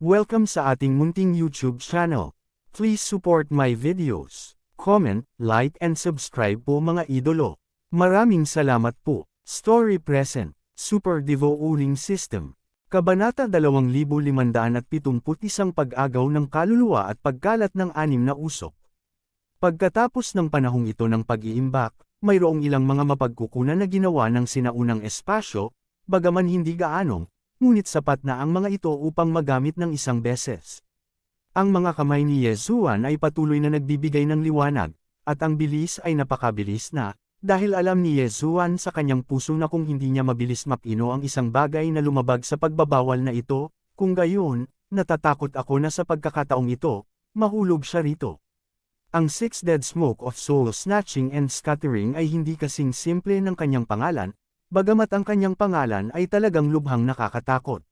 Welcome sa ating munting YouTube channel. Please support my videos. Comment, like and subscribe po mga idolo. Maraming salamat po. Story Present, Super Devo Uring System. Kabanata 2571 Pag-agaw ng kaluluwa at pagkalat ng 6 na usok. Pagkatapos ng panahong ito ng pag-iimbak, mayroong ilang mga mapagkukunan na ginawa ng sinaunang espasyo, bagaman hindi gaanong, ngunit sapat na ang mga ito upang magamit ng isang beses. Ang mga kamay ni Yesuan ay patuloy na nagbibigay ng liwanag, at ang bilis ay napakabilis na, dahil alam ni Yesuan sa kanyang puso na kung hindi niya mabilis mapino ang isang bagay na lumabag sa pagbabawal na ito, kung gayon, natatakot ako na sa pagkakataong ito, mahulog siya rito. Ang Six Dead Smoke of Soul Snatching and Scattering ay hindi kasing simple ng kanyang pangalan, bagamat ang kanyang pangalan ay talagang lubhang nakakatakot.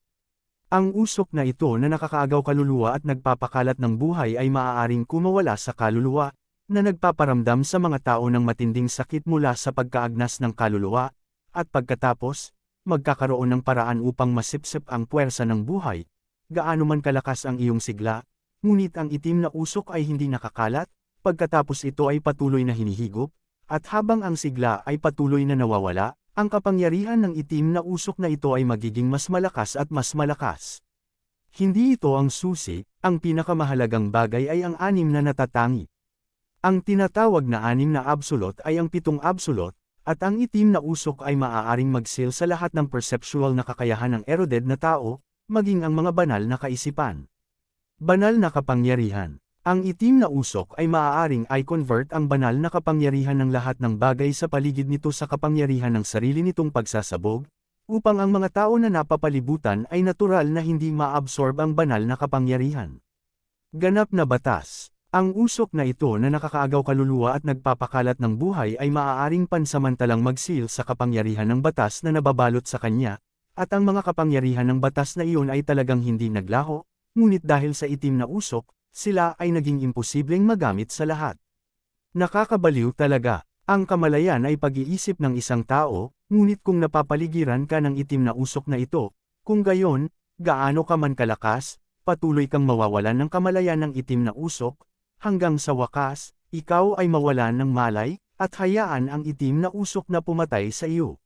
Ang usok na ito na nakakaagaw kaluluwa at nagpapakalat ng buhay ay maaaring kumawala sa kaluluwa, na nagpaparamdam sa mga tao ng matinding sakit mula sa pagkaagnas ng kaluluwa, at pagkatapos, magkakaroon ng paraan upang masipsip ang puwersa ng buhay. Gaano man kalakas ang iyong sigla, ngunit ang itim na usok ay hindi nakakalat, pagkatapos ito ay patuloy na hinihigop, at habang ang sigla ay patuloy na nawawala, ang kapangyarihan ng itim na usok na ito ay magiging mas malakas at mas malakas. Hindi ito ang susi, ang pinakamahalagang bagay ay ang 6 na natatangi. Ang tinatawag na 6 na absolute ay ang 7 absolute, at ang itim na usok ay maaaring magsil sa lahat ng perceptual na kakayahan ng eroded na tao, maging ang mga banal na kaisipan. Banal na kapangyarihan. Ang itim na usok ay maaaring i-convert ang banal na kapangyarihan ng lahat ng bagay sa paligid nito sa kapangyarihan ng sarili nitong pagsasabog, upang ang mga tao na napapalibutan ay natural na hindi ma-absorb ang banal na kapangyarihan. Ganap na batas. Ang usok na ito na nakakaagaw kaluluwa at nagpapakalat ng buhay ay maaaring pansamantalang magsil sa kapangyarihan ng batas na nababalot sa kanya, at ang mga kapangyarihan ng batas na iyon ay talagang hindi naglaho, ngunit dahil sa itim na usok, sila ay naging imposibleng magamit sa lahat. Nakakabaliw talaga. Ang kamalayan ay pag-iisip ng isang tao, ngunit kung napapaligiran ka ng itim na usok na ito, kung gayon, gaano ka man kalakas, patuloy kang mawawalan ng kamalayan ng itim na usok, hanggang sa wakas, ikaw ay mawalan ng malay, at hayaan ang itim na usok na pumatay sa iyo.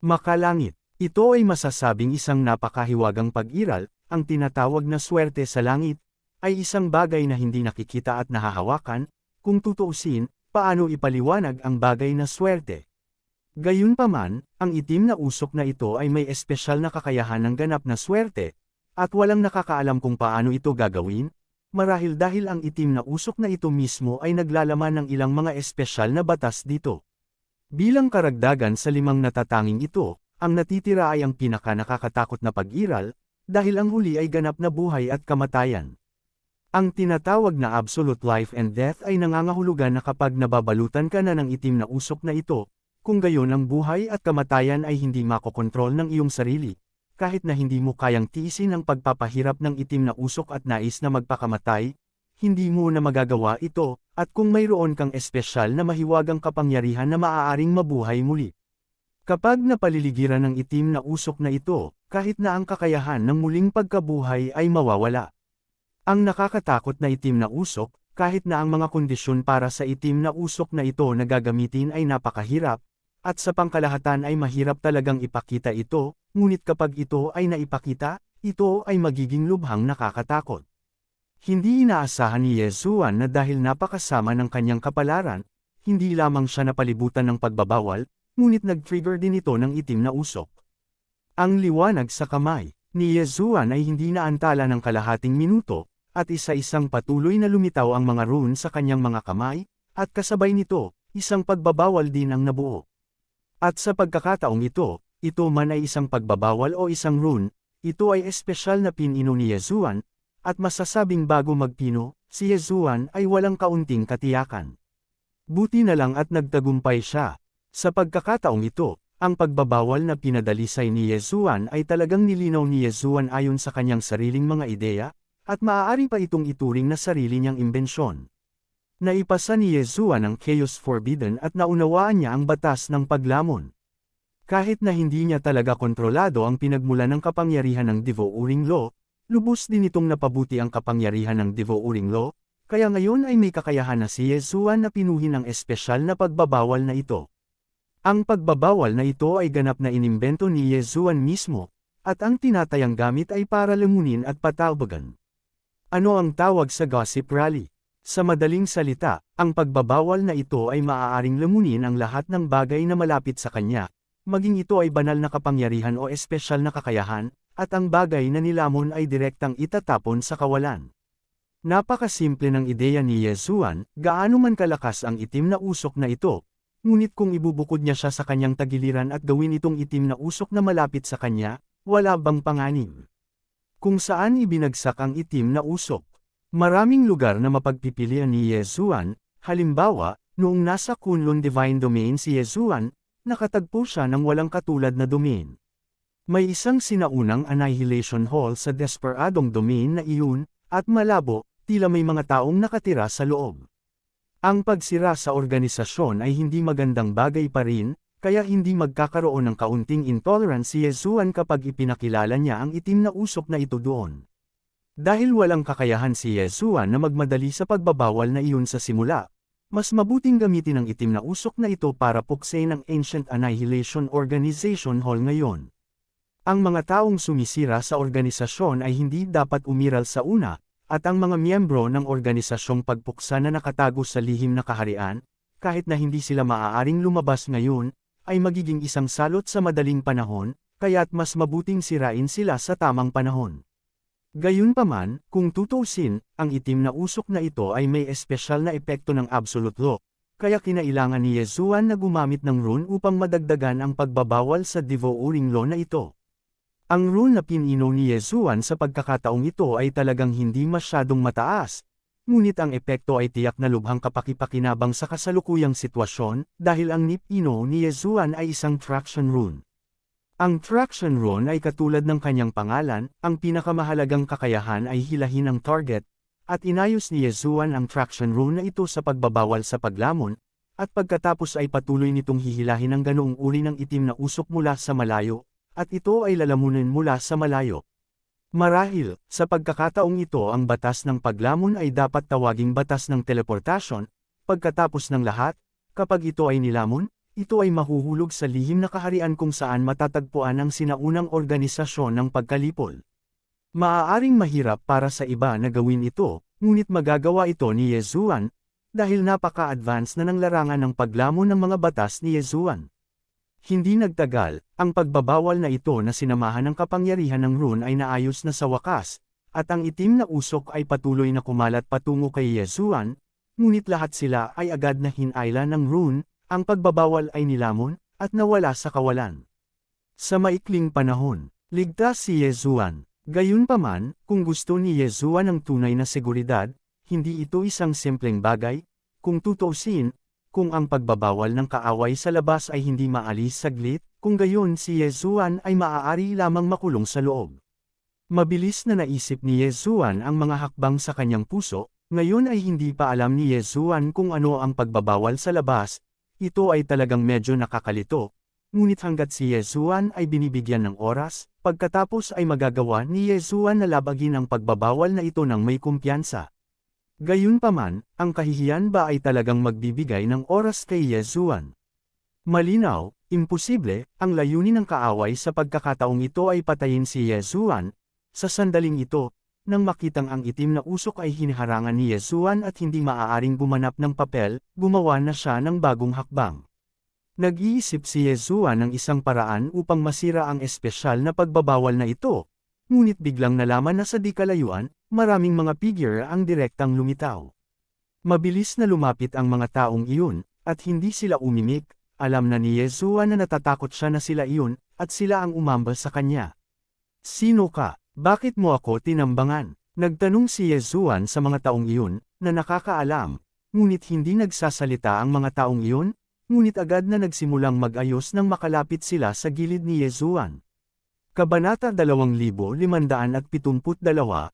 Makalangit. Ito ay masasabing isang napakahiwagang pag-iral, ang tinatawag na swerte sa langit, ay isang bagay na hindi nakikita at nahahawakan. Kung tutuusin, paano ipaliwanag ang bagay na swerte? Gayunpaman, ang itim na usok na ito ay may espesyal na kakayahan ng ganap na swerte, at walang nakakaalam kung paano ito gagawin, marahil dahil ang itim na usok na ito mismo ay naglalaman ng ilang mga espesyal na batas dito. Bilang karagdagan sa 5 natatanging ito, ang natitira ay ang pinaka-nakakatakot na pag-iral, dahil ang huli ay ganap na buhay at kamatayan. Ang tinatawag na absolute life and death ay nangangahulugan na kapag nababalutan ka na ng itim na usok na ito, kung gayon ang buhay at kamatayan ay hindi makokontrol ng iyong sarili, kahit na hindi mo kayang tiisin ang pagpapahirap ng itim na usok at nais na magpakamatay, hindi mo na magagawa ito, at kung mayroon kang espesyal na mahiwagang kapangyarihan na maaaring mabuhay muli. Kapag napaliligiran ng itim na usok na ito, kahit na ang kakayahan ng muling pagkabuhay ay mawawala. Ang nakakatakot na itim na usok, kahit na ang mga kondisyon para sa itim na usok na ito na gagamitin ay napakahirap, at sa pangkalahatan ay mahirap talagang ipakita ito, ngunit kapag ito ay naipakita, ito ay magiging lubhang nakakatakot. Hindi inaasahan ni Yesuan na dahil napakasama ng kanyang kapalaran, hindi lamang siya napalibutan ng pagbabawal, ngunit nag-trigger din ito ng itim na usok. Ang liwanag sa kamay ni Yesuan ay hindi naantala ng kalahating minuto, at isa-isang patuloy na lumitaw ang mga rune sa kanyang mga kamay, at kasabay nito, isang pagbabawal din ang nabuo. At sa pagkakataong ito man ay isang pagbabawal o isang rune, ito ay espesyal na pinino ni Yesuan, at masasabing bago magpino, si Yesuan ay walang kaunting katiyakan. Buti na lang at nagtagumpay siya. Sa pagkakataong ito, ang pagbabawal na pinadalisay ni Yesuan ay talagang nilinaw ni Yesuan ayon sa kanyang sariling mga ideya, at maaari pa itong ituring na sarili niyang imbensyon. Naipasa ni Yesuan ang Chaos Forbidden at naunawaan niya ang batas ng paglamon. Kahit na hindi niya talaga kontrolado ang pinagmulan ng kapangyarihan ng Devo Uring Law, lubos din itong napabuti ang kapangyarihan ng Divo Uringlo, kaya ngayon ay may kakayahan na si Yezuan na pinuhin ang espesyal na pagbabawal na ito. Ang pagbabawal na ito ay ganap na inimbento ni Yezuan mismo, at ang tinatayang gamit ay para lamunin at patawagan. Ano ang tawag sa gossip rally? Sa madaling salita, ang pagbabawal na ito ay maaaring lamunin ang lahat ng bagay na malapit sa kanya, maging ito ay banal na kapangyarihan o espesyal na kakayahan, at ang bagay na nilamon ay direktang itatapon sa kawalan. Napakasimple ng ideya ni Yezuan, gaano man kalakas ang itim na usok na ito, ngunit kung ibubukod niya siya sa kanyang tagiliran at gawin itong itim na usok na malapit sa kanya, wala bang panganib? Kung saan ibinagsak ang itim na usok? Maraming lugar na mapagpipilian ni Yezuan, halimbawa, noong nasa Kunlun Divine Domain si Yezuan, nakatagpo siya ng walang katulad na domain. May isang sinaunang Annihilation Hall sa desperadong domain na iyon, at malabo, tila may mga taong nakatira sa loob. Ang pagsira sa organisasyon ay hindi magandang bagay pa rin, kaya hindi magkakaroon ng kaunting intolerance si Yezuan kapag ipinakilala niya ang itim na usok na ito doon. Dahil walang kakayahan si Yezuan na magmadali sa pagbabawal na iyon sa simula, mas mabuting gamitin ang itim na usok na ito para puksain ang Ancient Annihilation Organization Hall ngayon. Ang mga taong sumisira sa organisasyon ay hindi dapat umiral sa una, at ang mga miyembro ng organisasyong pagpuksa na nakatago sa lihim na kaharian, kahit na hindi sila maaaring lumabas ngayon, ay magiging isang salot sa madaling panahon, kaya't mas mabuting sirain sila sa tamang panahon. Gayunpaman, kung tutuusin, ang itim na usok na ito ay may espesyal na epekto ng absolute law, kaya kinailangan ni Yezuan na gumamit ng rune upang madagdagan ang pagbabawal sa Divo Uringlo na ito. Ang rune na pinino ni Yezuan sa pagkakataong ito ay talagang hindi masyadong mataas, ngunit ang epekto ay tiyak na lubhang kapakipakinabang sa kasalukuyang sitwasyon, dahil ang nipino ni Yezuan ay isang traction rune. Ang traction rune ay katulad ng kanyang pangalan, ang pinakamahalagang kakayahan ay hilahin ang target, at inayos ni Yezuan ang traction rune na ito sa pagbabawal sa paglamon, at pagkatapos ay patuloy nitong hihilahin ang ganoong uri ng itim na usok mula sa malayo, at ito ay lalamunin mula sa malayo. Marahil, sa pagkakataong ito ang batas ng paglamon ay dapat tawaging batas ng teleportasyon, pagkatapos ng lahat, kapag ito ay nilamon, ito ay mahuhulog sa lihim na kaharian kung saan matatagpuan ang sinaunang organisasyon ng pagkalipol. Maaaring mahirap para sa iba na gawin ito, ngunit magagawa ito ni Yezuan, dahil napaka-advance na ng larangan ng paglamon ng mga batas ni Yezuan. Hindi nagtagal, ang pagbabawal na ito na sinamahan ng kapangyarihan ng rune ay naayos na sa wakas, at ang itim na usok ay patuloy na kumalat patungo kay Yezuan, ngunit lahat sila ay agad na hinayla ng rune, ang pagbabawal ay nilamon, at nawala sa kawalan. Sa maikling panahon, ligtas si Yezuan. Gayunpaman, kung gusto ni Yezuan ang tunay na seguridad, hindi ito isang simpleng bagay, kung tutuusin, kung ang pagbabawal ng kaaway sa labas ay hindi maalis saglit, kung gayon si Yezuan ay maaari lamang makulong sa loob. Mabilis na naisip ni Yezuan ang mga hakbang sa kanyang puso, ngayon ay hindi pa alam ni Yezuan kung ano ang pagbabawal sa labas, ito ay talagang medyo nakakalito, ngunit hanggat si Yezuan ay binibigyan ng oras, pagkatapos ay magagawa ni Yezuan na labagin ang pagbabawal na ito ng may kumpiyansa. Gayunpaman, ang kahihiyan ba ay talagang magbibigay ng oras kay Yezuan? Malinaw, imposible, ang layunin ng kaaway sa pagkakataong ito ay patayin si Yezuan. Sa sandaling ito, nang makitang ang itim na usok ay hiniharangan ni Yezuan at hindi maaaring gumanap ng papel, gumawa na siya ng bagong hakbang. Nag-iisip si Yezuan ng isang paraan upang masira ang espesyal na pagbabawal na ito, ngunit biglang nalaman na sa di kalayuan, maraming mga figure ang direktang lumitaw. Mabilis na lumapit ang mga taong iyon, at hindi sila umimik, alam na ni Yezuan na natatakot siya na sila iyon, at sila ang umambal sa kanya. Sino ka? Bakit mo ako tinambangan? Nagtanong si Yezuan sa mga taong iyon, na nakakaalam, ngunit hindi nagsasalita ang mga taong iyon, ngunit agad na nagsimulang mag-ayos nang makalapit sila sa gilid ni Yezuan. Kabanata 2572,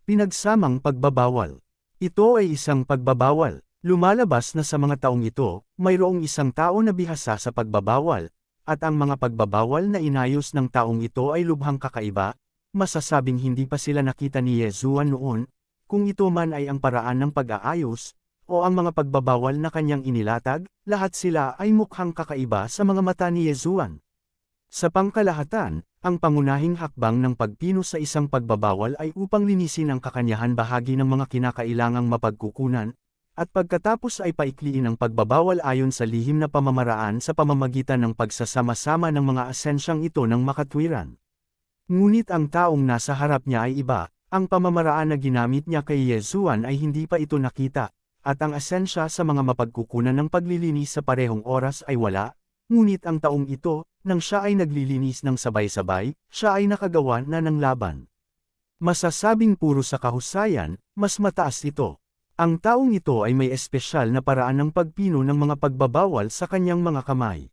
Pinagsamang Pagbabawal. Ito ay isang pagbabawal. Lumalabas na sa mga taong ito, mayroong isang tao na bihasa sa pagbabawal, at ang mga pagbabawal na inayos ng taong ito ay lubhang kakaiba, masasabing hindi pa sila nakita ni Yesuan noon, kung ito man ay ang paraan ng pag-aayos, o ang mga pagbabawal na kanyang inilatag, lahat sila ay mukhang kakaiba sa mga mata ni Yesuan. Sa pangkalahatan, ang pangunahing hakbang ng pagpino sa isang pagbabawal ay upang linisin ang kakanyahan bahagi ng mga kinakailangang mapagkukunan, at pagkatapos ay paikliin ang pagbabawal ayon sa lihim na pamamaraan sa pamamagitan ng pagsasama-sama ng mga asensyang ito ng makatwiran. Ngunit ang taong nasa harap niya ay iba, ang pamamaraan na ginamit niya kay Yesuan ay hindi pa ito nakita, at ang asensya sa mga mapagkukunan ng paglilinis sa parehong oras ay wala, ngunit ang taong ito, nang siya ay naglilinis ng sabay-sabay, siya ay nakagawa na ng laban. Masasabing puro sa kahusayan, mas mataas ito. Ang taong ito ay may espesyal na paraan ng pagpino ng mga pagbabawal sa kanyang mga kamay.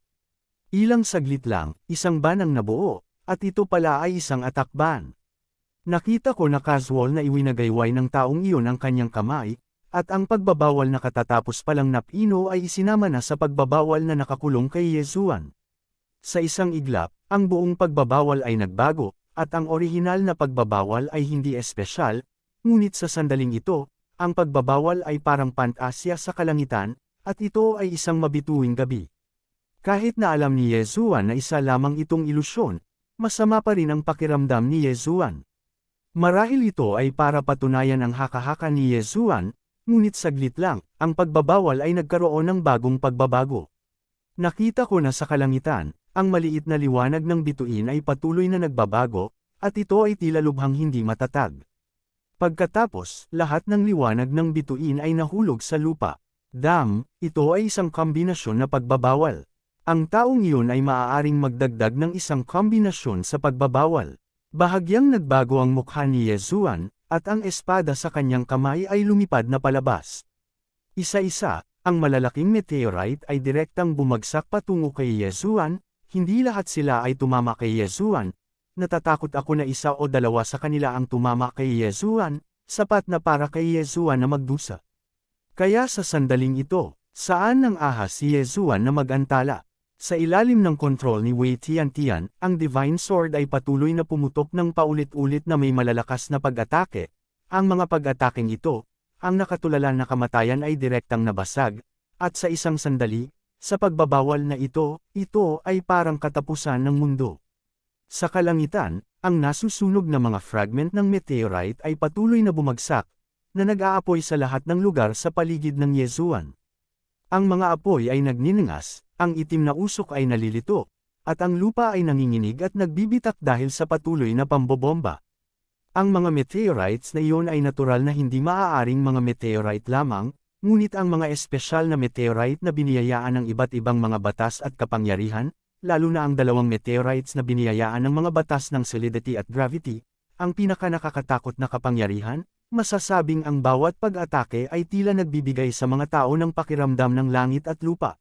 Ilang saglit lang, isang ban ang nabuo, at ito pala ay isang attack ban. Nakita ko na casual na iwinagayway ng taong iyon ang kanyang kamay, at ang pagbabawal na katatapos palang napino ay isinama na sa pagbabawal na nakakulong kay Yesuan. Sa isang iglap, ang buong pagbabawal ay nagbago, at ang orihinal na pagbabawal ay hindi espesyal, ngunit sa sandaling ito, ang pagbabawal ay parang pantasya sa kalangitan, at ito ay isang mabituing gabi. Kahit na alam ni Yesuan na isa lamang itong ilusyon, masama pa rin ang pakiramdam ni Yesuan. Marahil ito ay para patunayan ang haka-haka ni Yesuan, ngunit saglit lang, ang pagbabawal ay nagkaroon ng bagong pagbabago. Nakita ko na sa kalangitan, ang maliit na liwanag ng bituin ay patuloy na nagbabago, at ito ay tila lubhang hindi matatag. Pagkatapos, lahat ng liwanag ng bituin ay nahulog sa lupa. Ito ay isang kombinasyon na pagbabawal. Ang taong iyon ay maaaring magdagdag ng isang kombinasyon sa pagbabawal. Bahagyang nagbago ang mukha ni Yesuan, at ang espada sa kanyang kamay ay lumipad na palabas. Isa-isa, ang malalaking meteorite ay direktang bumagsak patungo kay Yesuan, hindi lahat sila ay tumama kay Yesuan. Natatakot ako na isa o dalawa sa kanila ang tumama kay Yesuan, sapat na para kay Yesuan na magdusa. Kaya sa sandaling ito, saan nang ahas si Yesuan na mag-antala? Sa ilalim ng kontrol ni Wei Tiantian, ang Divine Sword ay patuloy na pumutok ng paulit-ulit na may malalakas na pag-atake. Ang mga pag-ataking ito, ang nakatulala na kamatayan ay direktang nabasag, at sa isang sandali, sa pagbabawal na ito ay parang katapusan ng mundo. Sa kalangitan, ang nasusunog na mga fragment ng meteorite ay patuloy na bumagsak, na nag-aapoy sa lahat ng lugar sa paligid ng Yesuan. Ang mga apoy ay nagniningas, ang itim na usok ay nalilito, at ang lupa ay nanginginig at nagbibitak dahil sa patuloy na pambobomba. Ang mga meteorites na iyon ay natural na hindi maaaring mga meteorite lamang, ngunit ang mga espesyal na meteorite na biniyayaan ng iba't ibang mga batas at kapangyarihan, lalo na ang dalawang meteorites na biniyayaan ng mga batas ng solidity at gravity, ang pinakanakakatakot na kapangyarihan, masasabing ang bawat pag-atake ay tila nagbibigay sa mga tao ng pakiramdam ng langit at lupa.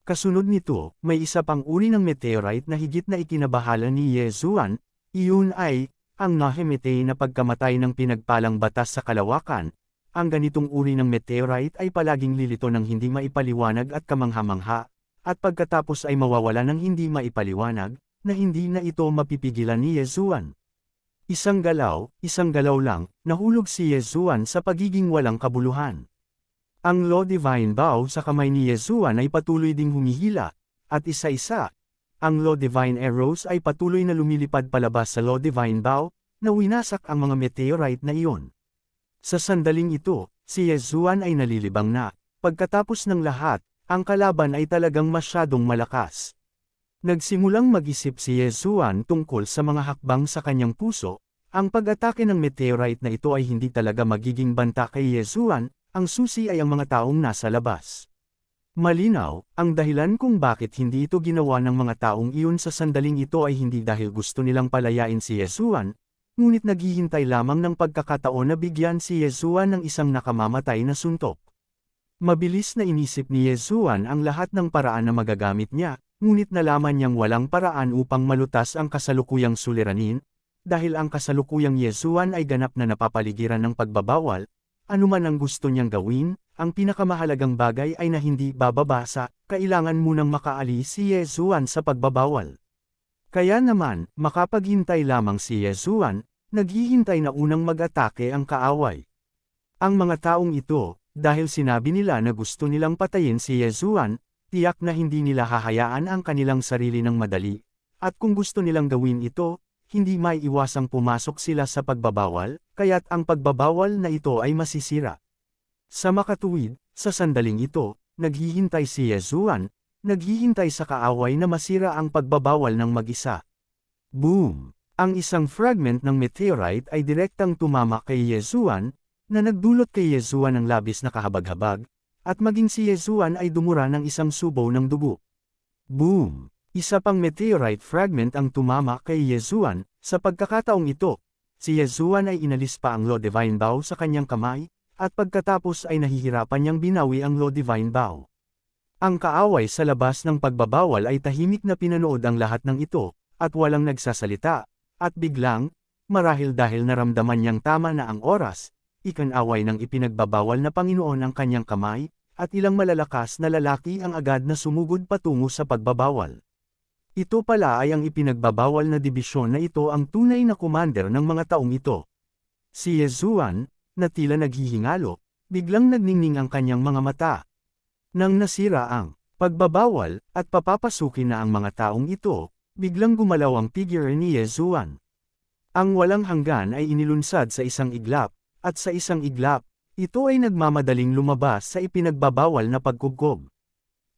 Kasunod nito, may isa pang uri ng meteorite na higit na ikinabahala ni Yesuan, iyon ay, ang Nahemetei na pagkamatay ng pinagpalang batas sa kalawakan. Ang ganitong uri ng meteorite ay palaging lilito ng hindi maipaliwanag at kamangha-mangha, at pagkatapos ay mawawala ng hindi maipaliwanag, na hindi na ito mapipigilan ni Yesuan. Isang galaw lang, nahulog si Yesuan sa pagiging walang kabuluhan. Ang Law Divine Bow sa kamay ni Yesuan ay patuloy ding humihila, at isa-isa, ang Law Divine Arrows ay patuloy na lumilipad palabas sa Law Divine Bow, na winasak ang mga meteorite na iyon. Sa sandaling ito, si Yesuan ay nalilibang na, pagkatapos ng lahat, ang kalaban ay talagang masyadong malakas. Nagsimulang mag-isip si Yesuan tungkol sa mga hakbang sa kanyang puso, ang pag-atake ng meteorite na ito ay hindi talaga magiging banta kay Yesuan, ang susi ay ang mga taong nasa labas. Malinaw, ang dahilan kung bakit hindi ito ginawa ng mga taong iyon sa sandaling ito ay hindi dahil gusto nilang palayain si Yesuan, ngunit naghihintay lamang ng pagkakataon na bigyan si Yesuan ng isang nakamamatay na suntok. Mabilis na inisip ni Yesuan ang lahat ng paraan na magagamit niya, ngunit nalaman niyang walang paraan upang malutas ang kasalukuyang suliranin, dahil ang kasalukuyang Yesuan ay ganap na napapaligiran ng pagbabawal. Anuman ang gusto niyang gawin, ang pinakamahalagang bagay ay na hindi bababasa, kailangan munang makaalis si Yesuan sa pagbabawal. Kaya naman, makapaghintay lamang si Yesuan, naghihintay na unang mag-atake ang kaaway. Ang mga taong ito, dahil sinabi nila na gusto nilang patayin si Yezuan, tiyak na hindi nila hahayaan ang kanilang sarili ng madali, at kung gusto nilang gawin ito, hindi maiiwasang pumasok sila sa pagbabawal, kaya't ang pagbabawal na ito ay masisira. Sa makatuwid, sa sandaling ito, naghihintay si Yezuan, naghihintay sa kaaway na masira ang pagbabawal ng mag-isa. Boom! Ang isang fragment ng meteorite ay direktang tumama kay Yezuan, na nagdulot kay Yezuan ng labis na kahabag-habag, at maging si Yezuan ay dumura ng isang subaw ng dugo. Boom! Isa pang meteorite fragment ang tumama kay Yezuan. Sa pagkakataong ito, si Yezuan ay inalis pa ang Law Divine Bow sa kanyang kamay, at pagkatapos ay nahihirapan niyang binawi ang Law Divine Bow. Ang kaaway sa labas ng pagbabawal ay tahimik na pinanood ang lahat ng ito, at walang nagsasalita, at biglang, marahil dahil naramdaman niyang tama na ang oras, ikanaway ng ipinagbabawal na Panginoon ang kanyang kamay, at ilang malalakas na lalaki ang agad na sumugod patungo sa pagbabawal. Ito pala ay ang ipinagbabawal na dibisyon na ito ang tunay na commander ng mga taong ito. Si Yezuan, na tila naghihingalo, biglang nagningning ang kanyang mga mata. Nang nasira ang pagbabawal at papapasukin na ang mga taong ito, biglang gumalaw ang figure ni Yezuan. Ang walang hanggan ay inilunsad sa isang iglap, at sa isang iglap, ito ay nagmamadaling lumabas sa ipinagbabawal na pagkugkob.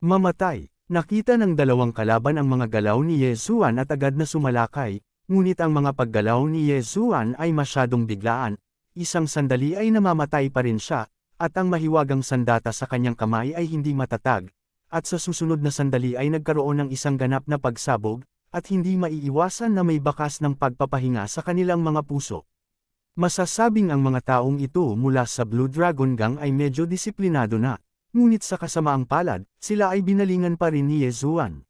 Mamatay, nakita ng dalawang kalaban ang mga galaw ni Yezuan at agad na sumalakay, ngunit ang mga paggalaw ni Yezuan ay masyadong biglaan, isang sandali ay namamatay pa rin siya, at ang mahiwagang sandata sa kanyang kamay ay hindi matatag, at sa susunod na sandali ay nagkaroon ng isang ganap na pagsabog, at hindi maiiwasan na may bakas ng pagpapahinga sa kanilang mga puso. Masasabing ang mga taong ito mula sa Blue Dragon Gang ay medyo disiplinado na, ngunit sa kasamaang palad, sila ay binalingan pa rin ni Yezuan.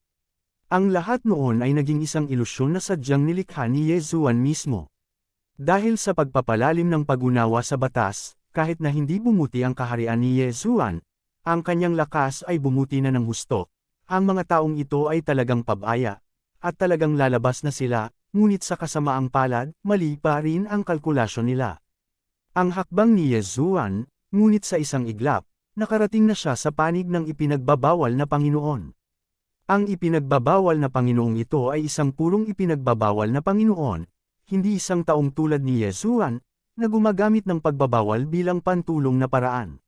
Ang lahat noon ay naging isang ilusyon na sadyang nilikha ni Yezuan mismo. Dahil sa pagpapalalim ng pag-unawa sa batas, kahit na hindi bumuti ang kaharian ni Yezuan, ang kanyang lakas ay bumuti na ng husto. Ang mga taong ito ay talagang pabaya, at talagang lalabas na sila, ngunit sa kasamaang palad, mali pa rin ang kalkulasyon nila. Ang hakbang ni Yezuan, ngunit sa isang iglap, nakarating na siya sa panig ng ipinagbabawal na Panginoon. Ang ipinagbabawal na Panginoong ito ay isang purong ipinagbabawal na Panginoon, hindi isang taong tulad ni Yezuan, na gumagamit ng pagbabawal bilang pantulong na paraan.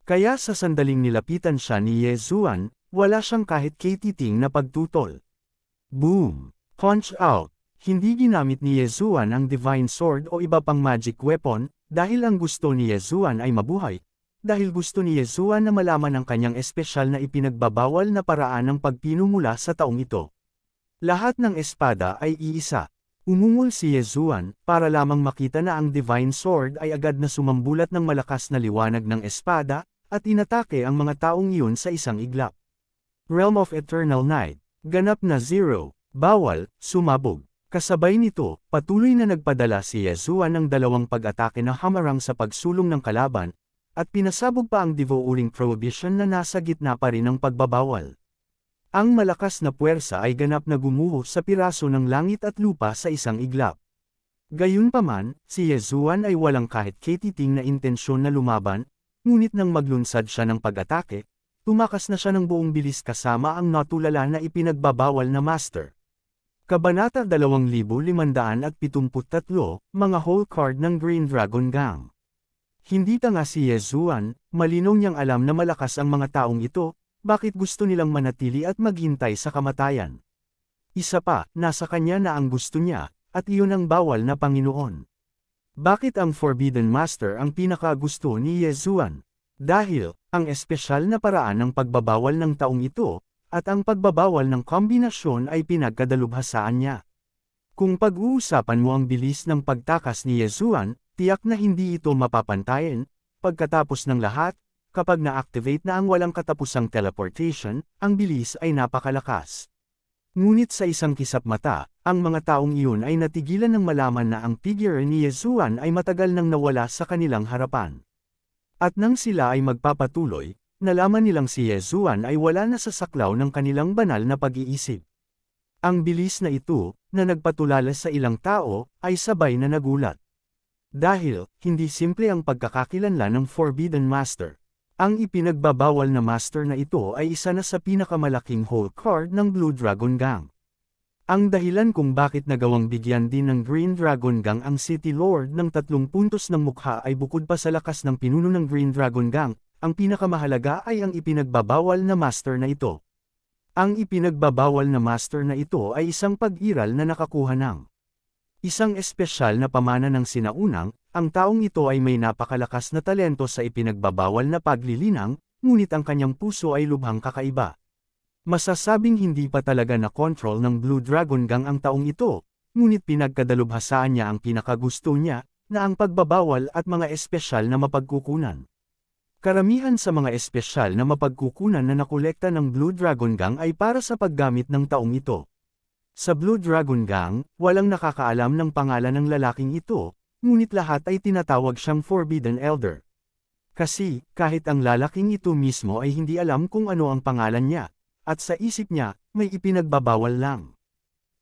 Kaya sa sandaling nilapitan siya ni Yezuan, wala siyang kahit katiting na pagtutol. Boom! Punch out! Hindi ginamit ni Yezuan ang Divine Sword o iba pang magic weapon, dahil ang gusto ni Yezuan ay mabuhay. Dahil gusto ni Yezuan na malaman ang kanyang espesyal na ipinagbabawal na paraan ng pagpinumula sa taong ito. Lahat ng espada ay iisa. Umungol si Yezuan, para lamang makita na ang Divine Sword ay agad na sumambulat ng malakas na liwanag ng espada, at inatake ang mga taong iyon sa isang iglap. Realm of Eternal Night, ganap na 0, bawal, sumabog. Kasabay nito, patuloy na nagpadala si Yezuan ng dalawang pag-atake na hamarang sa pagsulong ng kalaban, at pinasabog pa ang devouring prohibition na nasa gitna pa rin ng pagbabawal. Ang malakas na puwersa ay ganap na gumuho sa piraso ng langit at lupa sa isang iglap. Gayunpaman, si Yezuan ay walang kahit katiting na intensyon na lumaban, ngunit nang maglunsad siya ng pag-atake, tumakas na siya ng buong bilis kasama ang natulala na ipinagbabawal na Master. Kabanata 2573, mga whole card ng Green Dragon Gang. Hindi tanga si Yezuan, malinaw niyang alam na malakas ang mga taong ito, bakit gusto nilang manatili at maghintay sa kamatayan. Isa pa, nasa kanya na ang gusto niya, at iyon ang bawal na Panginoon. Bakit ang Forbidden Master ang pinakagusto ni Yezuan? Dahil, ang espesyal na paraan ng pagbabawal ng taong ito, at ang pagbabawal ng kombinasyon ay pinagkadalubhasaan niya. Kung pag-uusapan mo ang bilis ng pagtakas ni Yezuan, tiyak na hindi ito mapapantayan. Pagkatapos ng lahat, kapag na-activate na ang walang katapusang teleportation, ang bilis ay napakalakas. Ngunit sa isang kisap mata, ang mga taong iyon ay natigilan ng malaman na ang figure ni Yezuan ay matagal nang nawala sa kanilang harapan. At nang sila ay magpapatuloy, nalaman nilang si Yezuan ay wala na sa saklaw ng kanilang banal na pag-iisip. Ang bilis na ito, na nagpatulala sa ilang tao, ay sabay na nagulat. Dahil, hindi simple ang pagkakakilanlan ng Forbidden Master. Ang ipinagbabawal na master na ito ay isa na sa pinakamalaking whole card ng Blue Dragon Gang. Ang dahilan kung bakit nagawang bigyan din ng Green Dragon Gang ang City Lord ng 3 puntos ng mukha ay bukod pa sa lakas ng pinuno ng Green Dragon Gang, ang pinakamahalaga ay ang ipinagbabawal na master na ito. Ang ipinagbabawal na master na ito ay isang pag-iral na nakakuha ng isang espesyal na pamana ng sinaunang, ang taong ito ay may napakalakas na talento sa ipinagbabawal na paglilinang, ngunit ang kanyang puso ay lubhang kakaiba. Masasabing hindi pa talaga na-control ng Blue Dragon Gang ang taong ito, ngunit pinagkadalubhasaan niya ang pinakagusto niya, na ang pagbabawal at mga espesyal na mapagkukunan. Karamihan sa mga espesyal na mapagkukunan na nakolekta ng Blue Dragon Gang ay para sa paggamit ng taong ito. Sa Blue Dragon Gang, walang nakakaalam ng pangalan ng lalaking ito, ngunit lahat ay tinatawag siyang Forbidden Elder. Kasi, kahit ang lalaking ito mismo ay hindi alam kung ano ang pangalan niya, at sa isip niya, may ipinagbabawal lang.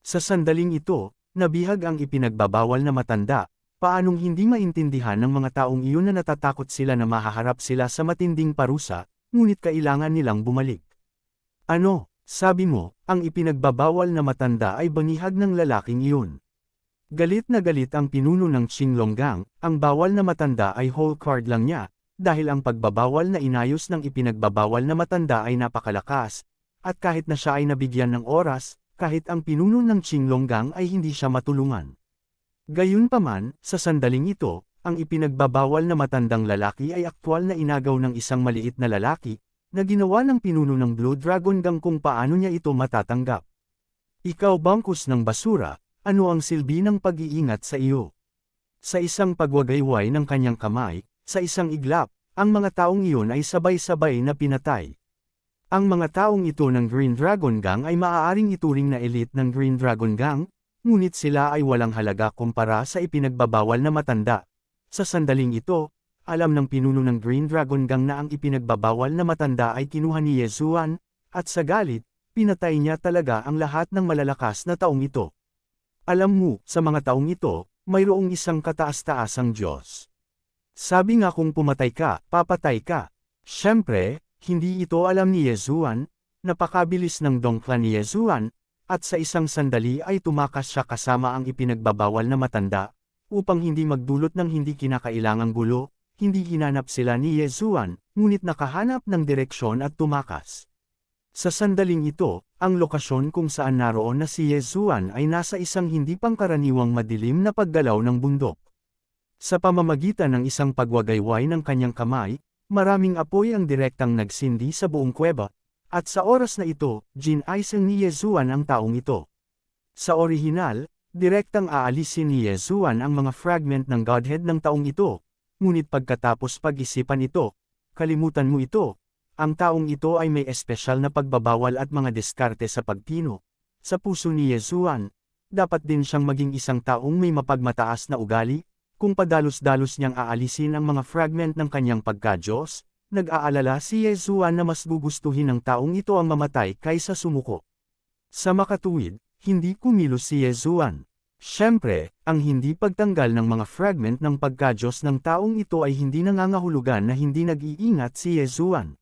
Sa sandaling ito, nabihag ang ipinagbabawal na matanda, paanong hindi maintindihan ng mga taong iyon na natatakot sila na mahaharap sila sa matinding parusa, ngunit kailangan nilang bumalik. Ano? Sabi mo, ang ipinagbabawal na matanda ay banihag ng lalaking iyon. Galit na galit ang pinuno ng Qinglong Gang, ang bawal na matanda ay whole card lang niya, dahil ang pagbabawal na inayos ng ipinagbabawal na matanda ay napakalakas, at kahit na siya ay nabigyan ng oras, kahit ang pinuno ng Qinglong Gang ay hindi siya matulungan. Gayunpaman, sa sandaling ito, ang ipinagbabawal na matandang lalaki ay aktwal na inagaw ng isang maliit na lalaki, na ginawa ng pinuno ng Blue Dragon Gang kung paano niya ito matatanggap. Ikaw bangkus ng basura, ano ang silbi ng pag-iingat sa iyo? Sa isang pagwagayway ng kanyang kamay, sa isang iglap, ang mga taong iyon ay sabay-sabay na pinatay. Ang mga taong ito ng Green Dragon Gang ay maaaring ituring na elite ng Green Dragon Gang, ngunit sila ay walang halaga kumpara sa ipinagbabawal na matanda. Sa sandaling ito, alam ng pinuno ng Green Dragon Gang na ang ipinagbabawal na matanda ay kinuha ni Yezuan, at sa galit, pinatay niya talaga ang lahat ng malalakas na taong ito. Alam mo, sa mga taong ito, mayroong isang kataas-taasang Diyos. Sabi nga kung pumatay ka, papatay ka. Siyempre, hindi ito alam ni Yezuan, napakabilis ng dongkla ni Yezuan, at sa isang sandali ay tumakas siya kasama ang ipinagbabawal na matanda, upang hindi magdulot ng hindi kinakailangang gulo. Hindi hinanap sila ni Yezuan, ngunit nakahanap ng direksyon at tumakas. Sa sandaling ito, ang lokasyon kung saan naroon na si Yezuan ay nasa isang hindi pangkaraniwang madilim na paggalaw ng bundok. Sa pamamagitan ng isang pagwagayway ng kanyang kamay, maraming apoy ang direktang nagsindi sa buong kuweba, at sa oras na ito, ginaisang ni Yezuan ang taong ito. Sa orihinal, direktang aalisin ni Yezuan ang mga fragment ng Godhead ng taong ito. Ngunit pagkatapos pag-isipan ito, kalimutan mo ito, ang taong ito ay may espesyal na pagbabawal at mga diskarte sa pagpino. Sa puso ni Yezuan, dapat din siyang maging isang taong may mapagmataas na ugali, kung padalos-dalos niyang aalisin ang mga fragment ng kanyang pagka-Diyos, nag-aalala si Yezuan na mas gugustuhin ng taong ito ang mamatay kaysa sumuko. Sa makatuwid, hindi kumilos si Yezuan. Siyempre, ang hindi pagtanggal ng mga fragment ng pagka-Diyos ng taong ito ay hindi nangangahulugan na hindi nag-iingat si Yezuan.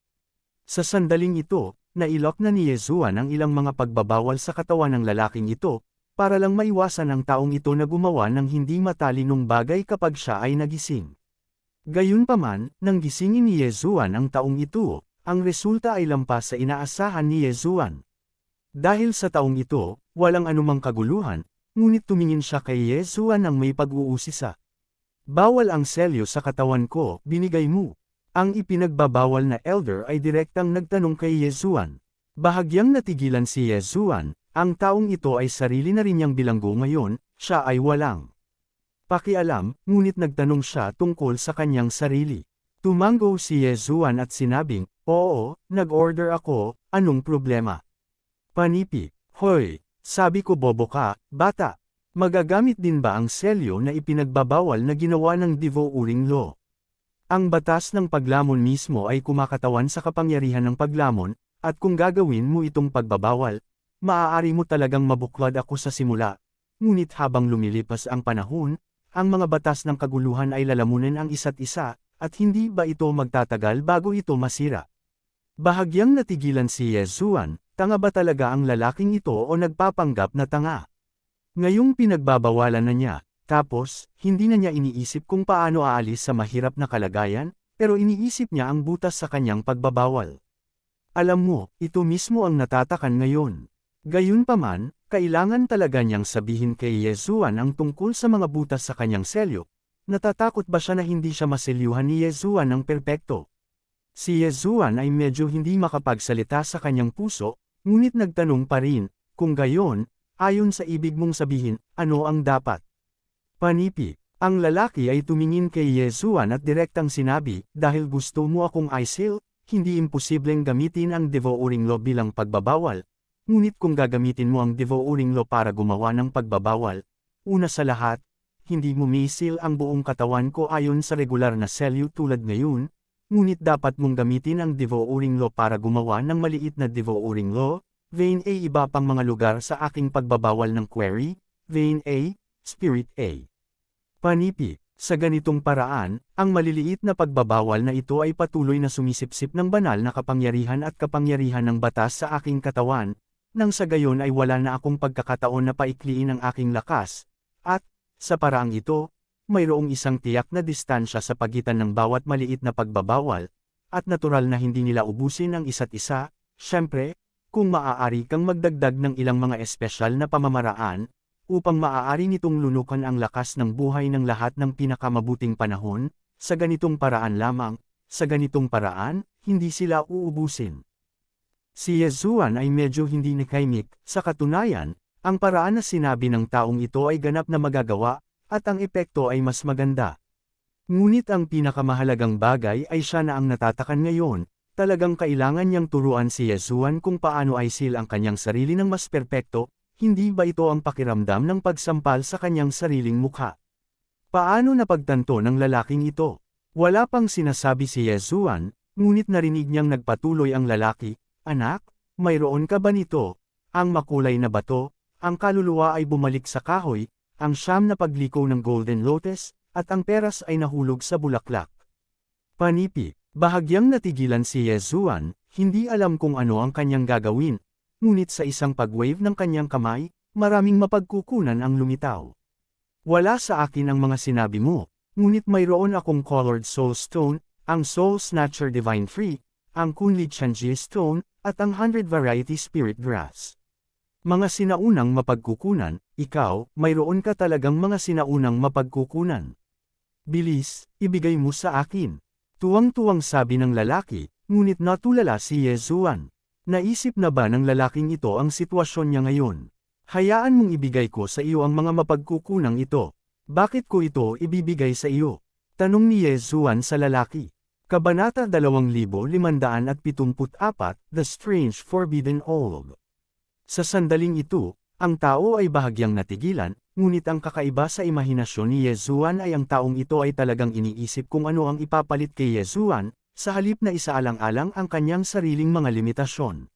Sa sandaling ito, nailok na ni Yezuan ang ilang mga pagbabawal sa katawan ng lalaking ito, para lang maiwasan ang taong ito na gumawa ng hindi matalinong bagay kapag siya ay nagising. Gayunpaman, nang gisingin ni Yezuan ang taong ito, ang resulta ay lampas sa inaasahan ni Yezuan. Dahil sa taong ito, walang anumang kaguluhan, ngunit tumingin siya kay Yezuan ng may pag-uusisa. Bawal ang selyo sa katawan ko, binigay mo. Ang ipinagbabawal na elder ay direktang nagtanong kay Yezuan. Bahagyang natigilan si Yezuan, ang taong ito ay sarili na rin niyang bilanggo ngayon, siya ay walang pakialam, ngunit nagtanong siya tungkol sa kanyang sarili. Tumango si Yezuan at sinabing, oo, nag-order ako, anong problema? Panipi, hoy! Sabi ko bobo ka, bata. Magagamit din ba ang selyo na ipinagbabawal na ginawa ng Divo Uring Law? Ang batas ng paglamon mismo ay kumakatawan sa kapangyarihan ng paglamon, at kung gagawin mo itong pagbabawal, maaari mo talagang mabuklad ako sa simula. Ngunit habang lumilipas ang panahon, ang mga batas ng kaguluhan ay lalamunin ang isa't isa, at hindi ba ito magtatagal bago ito masira? Bahagyang natigilan si Yezuan, tanga ba talaga ang lalaking ito o nagpapanggap na tanga? Ngayong pinagbabawalan na niya, tapos, hindi na niya iniisip kung paano aalis sa mahirap na kalagayan, pero iniisip niya ang butas sa kanyang pagbabawal. Alam mo, ito mismo ang natatakan ngayon. Gayunpaman, kailangan talaga niyang sabihin kay Yezuan ang tungkol sa mga butas sa kanyang selyo. Natatakot ba siya na hindi siya maselyuhan ni Yezuan ng perpekto? Si Yezuan ay medyo hindi makapagsalita sa kanyang puso, ngunit nagtanong pa rin, kung gayon, ayon sa ibig mong sabihin, ano ang dapat? Panipi, ang lalaki ay tumingin kay Yezuan at direktang sinabi, dahil gusto mo akong isil, hindi imposibleng gamitin ang devouring law bilang pagbabawal. Ngunit kung gagamitin mo ang devouring law para gumawa ng pagbabawal, una sa lahat, hindi mo misil ang buong katawan ko ayon sa regular na selyo tulad ngayon, ngunit dapat mong gamitin ang devouring law para gumawa ng maliit na devouring law, vein A iba pang mga lugar sa aking pagbabawal ng query, vein A, spirit A. Panipi, sa ganitong paraan, ang maliliit na pagbabawal na ito ay patuloy na sumisipsip ng banal na kapangyarihan at kapangyarihan ng batas sa aking katawan, nang sa gayon ay wala na akong pagkakataon na paikliin ang aking lakas, at, sa paraang ito, mayroong isang tiyak na distansya sa pagitan ng bawat maliit na pagbabawal, at natural na hindi nila ubusin ang isa't isa. Siyempre, kung maaari kang magdagdag ng ilang mga espesyal na pamamaraan, upang maaari nitong lunukan ang lakas ng buhay ng lahat ng pinakamabuting panahon, sa ganitong paraan lamang, sa ganitong paraan, hindi sila uubusin. Si Yezuan ay medyo hindi nakaimik, sa katunayan, ang paraan na sinabi ng taong ito ay ganap na magagawa, at ang epekto ay mas maganda. Ngunit ang pinakamahalagang bagay ay siya na ang natatakan ngayon, talagang kailangan niyang turuan si Yezuan kung paano isil ang kanyang sarili ng mas perpekto, hindi ba ito ang pakiramdam ng pagsampal sa kanyang sariling mukha? Paano napagtanto ng lalaking ito? Wala pang sinasabi si Yezuan, ngunit narinig niyang nagpatuloy ang lalaki, "Anak, mayroon ka ba nito? Ang makulay na bato, ang kaluluwa ay bumalik sa kahoy, ang siyam na pagliko ng golden lotus, at ang peras ay nahulog sa bulaklak." Panipi, bahagyang natigilan si Yezuan, hindi alam kung ano ang kanyang gagawin, ngunit sa isang pag-wave ng kanyang kamay, maraming mapagkukunan ang lumitaw. "Wala sa akin ang mga sinabi mo, ngunit mayroon akong colored soul stone, ang soul snatcher divine free, ang kunli chanji stone, at ang 100 variety spirit grass. Mga sinaunang mapagkukunan, ikaw, mayroon ka talagang mga sinaunang mapagkukunan. Bilis, ibigay mo sa akin." Tuwang-tuwang sabi ng lalaki, ngunit natulala si Yezuan. Naisip na ba ng lalaking ito ang sitwasyon niya ngayon? "Hayaan mong ibigay ko sa iyo ang mga mapagkukunang ito. Bakit ko ito ibibigay sa iyo?" Tanong ni Yezuan sa lalaki. Kabanata 2574, The Strange Forbidden Orb. Sa sandaling ito, ang tao ay bahagyang natigilan, ngunit ang kakaiba sa imahinasyon ni Yezuan ay ang taong ito ay talagang iniisip kung ano ang ipapalit kay Yezuan, sa halip na isaalang-alang ang kanyang sariling mga limitasyon.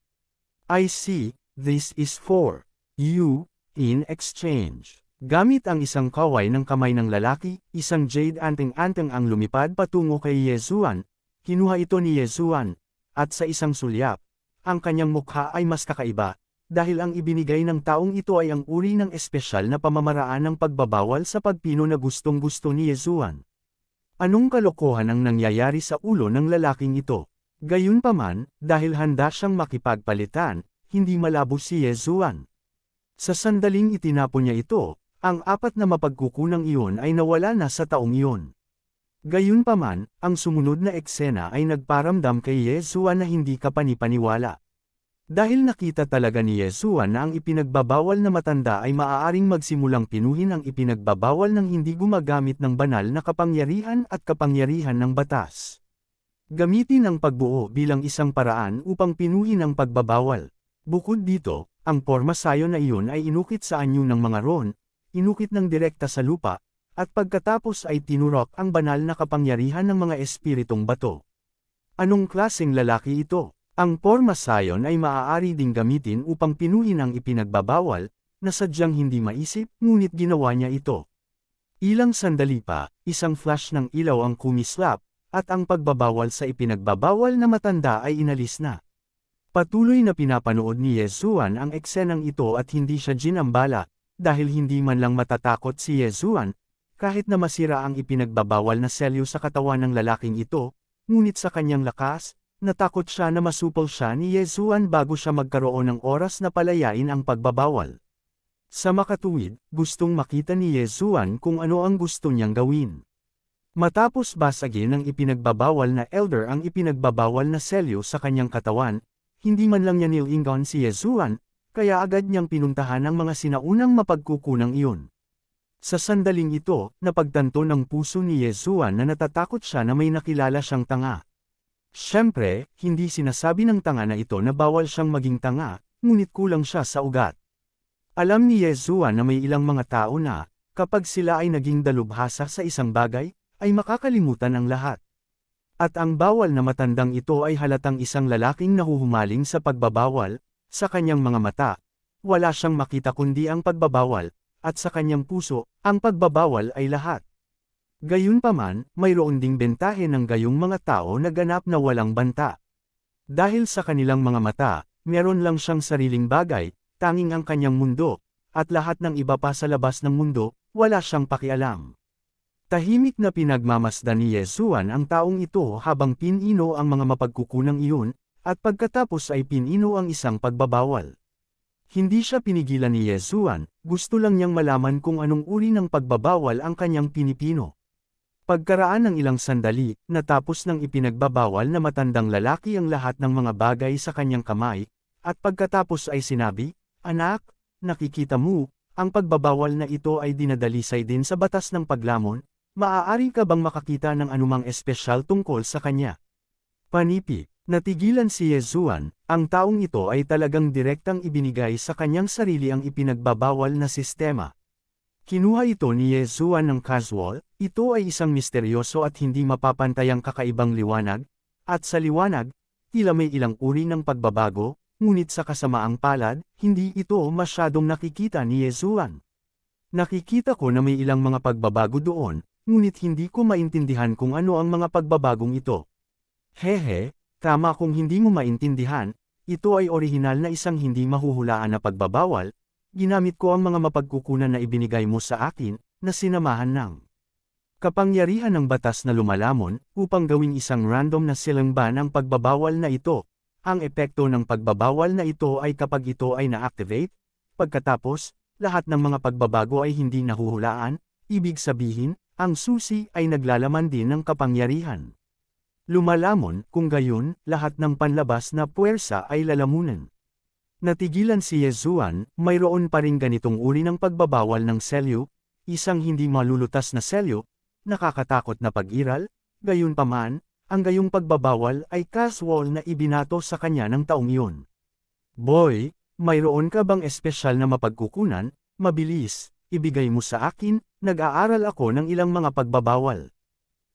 "I see, this is for you, in exchange." Gamit ang isang kaway ng kamay ng lalaki, isang jade anting-anting ang lumipad patungo kay Yezuan. Kinuha ito ni Yezuan, at sa isang sulyap, ang kanyang mukha ay mas kakaiba, dahil ang ibinigay ng taong ito ay ang uri ng espesyal na pamamaraan ng pagbabawal sa pagpino na gustong-gusto ni Yezuan. Anong kalokohan ang nangyayari sa ulo ng lalaking ito? Gayunpaman, dahil handa siyang makipagpalitan, hindi malabo si Yezuan. Sa sandaling itinapon niya ito, ang apat na mapagkukunang iyon ay nawala na sa taong iyon. Gayunpaman, ang sumunod na eksena ay nagparamdam kay Yezuan na hindi kapanipaniwala. Dahil nakita talaga ni Yezuan na ang ipinagbabawal na matanda ay maaaring magsimulang pinuhin ang ipinagbabawal ng hindi gumagamit ng banal na kapangyarihan at kapangyarihan ng batas. Gamitin ang pagbuo bilang isang paraan upang pinuhin ang pagbabawal. Bukod dito, ang porma sayo na iyon ay inukit sa anyo ng mga ron, inukit ng direkta sa lupa, at pagkatapos ay tinurok ang banal na kapangyarihan ng mga espiritong bato. Anong klaseng lalaki ito? Ang porma sayon ay maaari ding gamitin upang pinuhin ang ipinagbabawal, na sadyang hindi maisip, ngunit ginawa niya ito. Ilang sandali pa, isang flash ng ilaw ang kumislap, at ang pagbabawal sa ipinagbabawal na matanda ay inalis na. Patuloy na pinapanood ni Yezuan ang eksenang ito at hindi siya ginambala, dahil hindi man lang matatakot si Yezuan, kahit na masira ang ipinagbabawal na selyo sa katawan ng lalaking ito, ngunit sa kanyang lakas, natakot siya na masupol siya ni Yezuan bago siya magkaroon ng oras na palayain ang pagbabawal. Sa makatuwid, gustong makita ni Yezuan kung ano ang gusto niyang gawin. Matapos basagin ng ipinagbabawal na elder ang ipinagbabawal na selyo sa kanyang katawan, hindi man lang niya nilingon si Yezuan, kaya agad niyang pinuntahan ang mga sinaunang mapagkukunang iyon. Sa sandaling ito, napagtanto ng puso ni Yezuan na natatakot siya na may nakilala siyang tanga. Siyempre, hindi sinasabi ng tanga na ito na bawal siyang maging tanga, ngunit kulang siya sa ugat. Alam ni Yezuan na may ilang mga tao na, kapag sila ay naging dalubhasa sa isang bagay, ay makakalimutan ang lahat. At ang bawal na matandang ito ay halatang isang lalaking nahuhumaling sa pagbabawal, sa kanyang mga mata, wala siyang makita kundi ang pagbabawal, at sa kanyang puso, ang pagbabawal ay lahat. Gayunpaman, mayroon ding bentahe ng gayong mga tao na ganap na walang banta. Dahil sa kanilang mga mata, meron lang siyang sariling bagay, tanging ang kanyang mundo, at lahat ng iba pa sa labas ng mundo, wala siyang pakialam. Tahimik na pinagmamasdan ni Yezuan ang taong ito habang pinino ang mga mapagkukunang iyon, at pagkatapos ay pinino ang isang pagbabawal. Hindi siya pinigilan ni Yezuan, gusto lang niyang malaman kung anong uri ng pagbabawal ang kanyang pinipino. Pagkaraan ng ilang sandali, natapos ng ipinagbabawal na matandang lalaki ang lahat ng mga bagay sa kanyang kamay, at pagkatapos ay sinabi, "Anak, nakikita mo, ang pagbabawal na ito ay dinadalisay din sa batas ng paglamon. Maaari ka bang makakita ng anumang espesyal tungkol sa kanya?" Panipi, natigilan si Yezuan, ang taong ito ay talagang direktang ibinigay sa kanyang sarili ang ipinagbabawal na sistema. Kinuha ito ni Yezuan ng casual, ito ay isang misteryoso at hindi mapapantayang kakaibang liwanag, at sa liwanag, tila may ilang uri ng pagbabago, ngunit sa kasamaang palad, hindi ito masyadong nakikita ni Yezuan. Nakikita ko na may ilang mga pagbabago doon, ngunit hindi ko maintindihan kung ano ang mga pagbabagong ito. Hehe, tama kung hindi mo maintindihan, ito ay orihinal na isang hindi mahuhulaan na pagbabawal, ginamit ko ang mga mapagkukunan na ibinigay mo sa akin, na sinamahan ng kapangyarihan ng batas na lumalamon, upang gawing isang random na silangban ang pagbabawal na ito. Ang epekto ng pagbabawal na ito ay kapag ito ay na-activate, pagkatapos, lahat ng mga pagbabago ay hindi nahuhulaan, ibig sabihin, ang susi ay naglalaman din ng kapangyarihan. Lumalamon, kung gayon, lahat ng panlabas na puwersa ay lalamunan. Natigilan si Yezuan, mayroon pa ring ganitong uri ng pagbabawal ng selyo, isang hindi malulutas na selyo, nakakatakot na pag-iral, gayunpaman, ang gayong pagbabawal ay casual na ibinato sa kanya ng taong iyon. "Boy, mayroon ka bang espesyal na mapagkukunan? Mabilis, ibigay mo sa akin, nag-aaral ako ng ilang mga pagbabawal."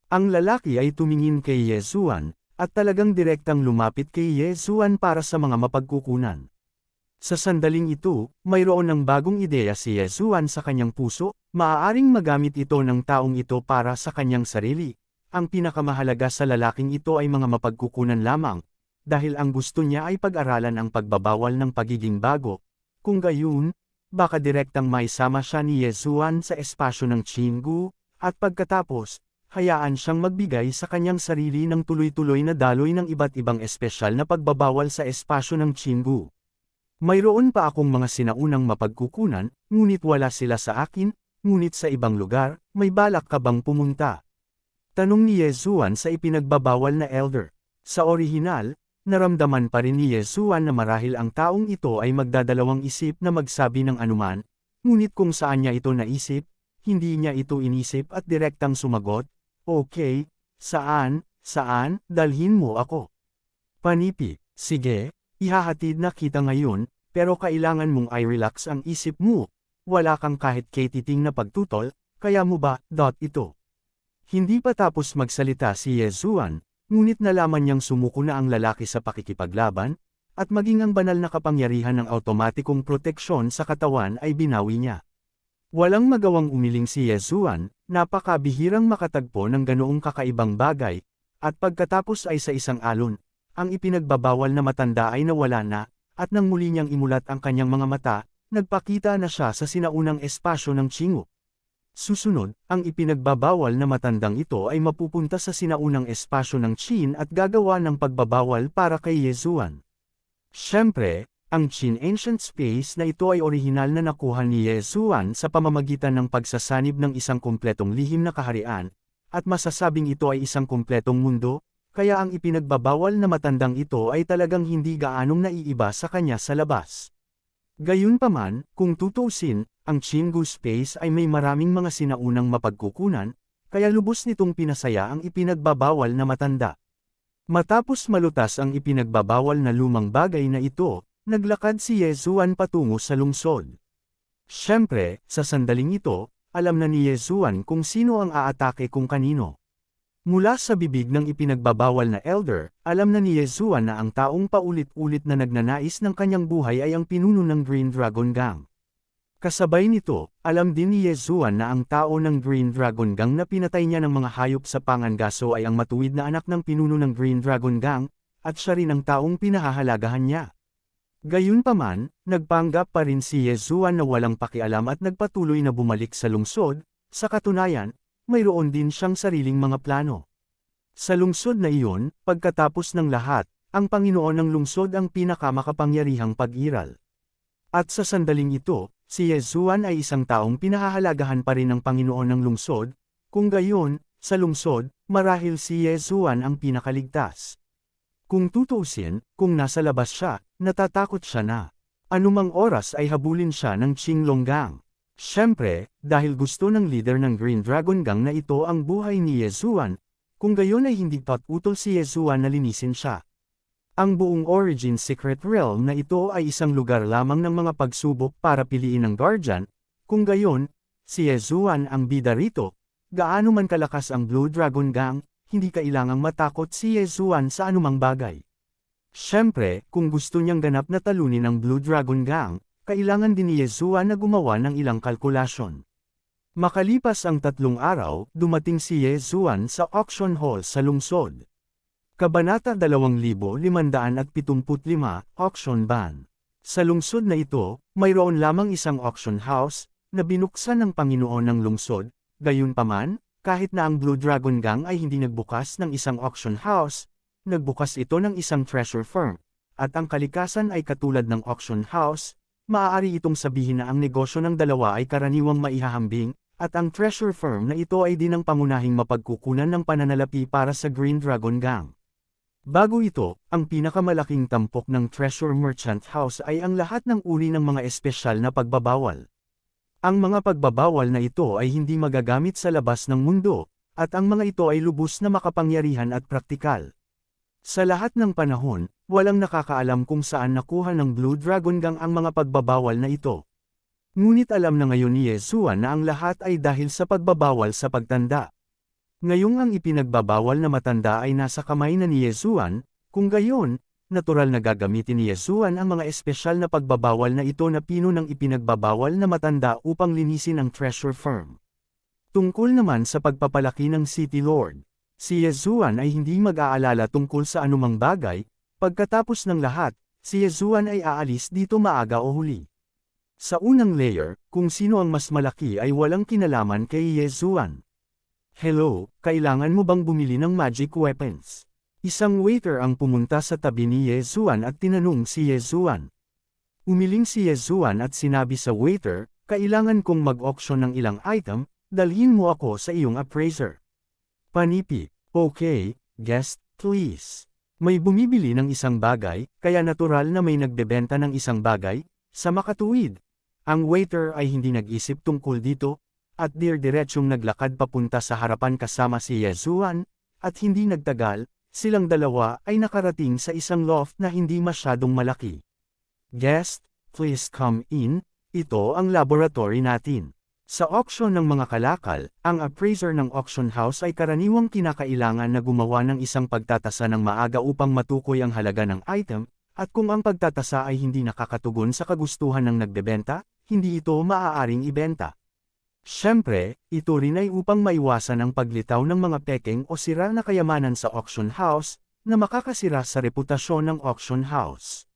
Ang lalaki ay tumingin kay Yezuan, at talagang direktang lumapit kay Yezuan para sa mga mapagkukunan. Sa sandaling ito, mayroon ng bagong ideya si Yezuan sa kanyang puso, maaaring magamit ito ng taong ito para sa kanyang sarili. Ang pinakamahalaga sa lalaking ito ay mga mapagkukunan lamang, dahil ang gusto niya ay pag-aralan ang pagbabawal ng pagiging bago. Kung gayon, baka direktang maisama siya ni Yezuan sa espasyo ng Chingu, at pagkatapos, hayaan siyang magbigay sa kanyang sarili ng tuloy-tuloy na daloy ng iba't ibang espesyal na pagbabawal sa espasyo ng Chingu. Mayroon pa akong mga sinaunang mapagkukunan, ngunit wala sila sa akin, ngunit sa ibang lugar, may balak ka bang pumunta? Tanong ni Yezuan sa ipinagbabawal na elder. Sa orihinal, naramdaman pa rin ni Yezuan na marahil ang taong ito ay magdadalawang isip na magsabi ng anuman, ngunit kung saan niya ito naisip, hindi niya ito inisip at direktang sumagot, "Okay, saan, dalhin mo ako?" Panipi, "Sige, ihahatid na kita ngayon, pero kailangan mong i-relax ang isip mo, wala kang kahit katiting na pagtutol, kaya mo ba, ito?" Hindi pa tapos magsalita si Yezuan, ngunit nalaman niyang sumuko na ang lalaki sa pakikipaglaban, at maging ang banal na kapangyarihan ng automatikong proteksyon sa katawan ay binawi niya. Walang magawang umiling si Yezuan, napakabihirang makatagpo ng ganoong kakaibang bagay, at pagkatapos ay sa isang alon, ang ipinagbabawal na matanda ay nawala na, at nang muli niyang imulat ang kanyang mga mata, nagpakita na siya sa sinaunang espasyo ng Qingyu. Susunod, ang ipinagbabawal na matandang ito ay mapupunta sa sinaunang espasyo ng Qin at gagawa ng pagbabawal para kay Yezuan. Siyempre, ang Qin Ancient Space na ito ay orihinal na nakuha ni Yezuan sa pamamagitan ng pagsasanib ng isang kumpletong lihim na kaharian, at masasabing ito ay isang kumpletong mundo, kaya ang ipinagbabawal na matandang ito ay talagang hindi gaanong naiiba sa kanya sa labas. Gayunpaman, kung tutuusin, ang Qinggu Space ay may maraming mga sinaunang mapagkukunan, kaya lubos nitong pinasaya ang ipinagbabawal na matanda. Matapos malutas ang ipinagbabawal na lumang bagay na ito, naglakad si Yezuan patungo sa lungsod. Siyempre, sa sandaling ito, alam na ni Yezuan kung sino ang aatake kung kanino. Mula sa bibig ng ipinagbabawal na elder, alam na ni Yezuan na ang taong paulit-ulit na nagnanais ng kanyang buhay ay ang pinuno ng Green Dragon Gang. Kasabay nito, alam din ni Yezuan na ang tao ng Green Dragon Gang na pinatay niya ng mga hayop sa Pangangaso ay ang matuwid na anak ng pinuno ng Green Dragon Gang, at siya rin ang taong pinahahalagahan niya. Gayunpaman, nagpanggap pa rin si Yezuan na walang pakialam at nagpatuloy na bumalik sa lungsod. Sa katunayan, mayroon din siyang sariling mga plano. Sa lungsod na iyon, pagkatapos ng lahat, ang Panginoon ng lungsod ang pinakamakapangyarihang pag-iral. At sa sandaling ito, si Yezuan ay isang taong pinahahalagahan pa rin ng Panginoon ng lungsod, kung gayon, sa lungsod, marahil si Yezuan ang pinakaligtas. Kung tutuusin, kung nasa labas siya, natatakot siya na. Anumang oras ay habulin siya ng Qinglong Gang. Siyempre, dahil gusto ng leader ng Green Dragon Gang na ito ang buhay ni Yezuan, kung gayon ay hindi patutol si Yezuan na linisin siya. Ang buong Origin Secret Realm na ito ay isang lugar lamang ng mga pagsubok para piliin ang guardian, kung gayon, si Yezuan ang bida rito. Gaano man kalakas ang Blue Dragon Gang, hindi kailangang matakot si Yezuan sa anumang bagay. Siyempre, kung gusto niyang ganap na talunin ang Blue Dragon Gang, kailangan din ni Yezuan na gumawa ng ilang kalkulasyon. Makalipas ang 3 araw, dumating si Yezuan sa auction hall sa lungsod. Kabanata 2575, Auction Ban. Sa lungsod na ito, mayroon lamang isang auction house, na binuksan ng Panginoon ng lungsod. Gayunpaman, kahit na ang Blue Dragon Gang ay hindi nagbukas ng isang auction house, nagbukas ito ng isang treasure firm. At ang kalikasan ay katulad ng auction house, maaari itong sabihin na ang negosyo ng dalawa ay karaniwang maihahambing, at ang treasure firm na ito ay din ang pangunahing mapagkukunan ng pananalapi para sa Green Dragon Gang. Bago ito, ang pinakamalaking tampok ng Treasure Merchant House ay ang lahat ng uri ng mga espesyal na pagbabawal. Ang mga pagbabawal na ito ay hindi magagamit sa labas ng mundo, at ang mga ito ay lubos na makapangyarihan at praktikal. Sa lahat ng panahon, walang nakakaalam kung saan nakuha ng Blue Dragon Gang ang mga pagbabawal na ito. Ngunit alam na ngayon ni Yezuan na ang lahat ay dahil sa pagbabawal sa pagtanda. Ngayong ang ipinagbabawal na matanda ay nasa kamay na ni Yezuan, kung gayon, natural na gagamitin ni Yezuan ang mga espesyal na pagbabawal na ito na pino ng ipinagbabawal na matanda upang linisin ang treasure firm. Tungkol naman sa pagpapalaki ng City Lord, si Yezuan ay hindi mag-aalala tungkol sa anumang bagay. Pagkatapos ng lahat, si Yezuan ay aalis dito maaga o huli. Sa unang layer, kung sino ang mas malaki ay walang kinalaman kay Yezuan. Hello, kailangan mo bang bumili ng magic weapons? Isang waiter ang pumunta sa tabi ni Yezuan at tinanong si Yezuan. Umiling si Yezuan at sinabi sa waiter, kailangan kong mag-auction ng ilang item, dalhin mo ako sa iyong appraiser. Panipi, okay, guest, please. May bumibili ng isang bagay, kaya natural na may nagbebenta ng isang bagay, sa makatuwid. Ang waiter ay hindi nag-isip tungkol dito, at diretsyong naglakad papunta sa harapan kasama si Yezuan, at hindi nagtagal, silang dalawa ay nakarating sa isang loft na hindi masyadong malaki. Guest, please come in, ito ang laboratory natin. Sa auction ng mga kalakal, ang appraiser ng auction house ay karaniwang kinakailangan na gumawa ng isang pagtatasa ng maaga upang matukoy ang halaga ng item, at kung ang pagtatasa ay hindi nakakatugon sa kagustuhan ng nagbebenta, hindi ito maaaring ibenta. Siyempre, ito rin ay upang maiwasan ang paglitaw ng mga pekeng o sira na kayamanan sa auction house, na makakasira sa reputasyon ng auction house.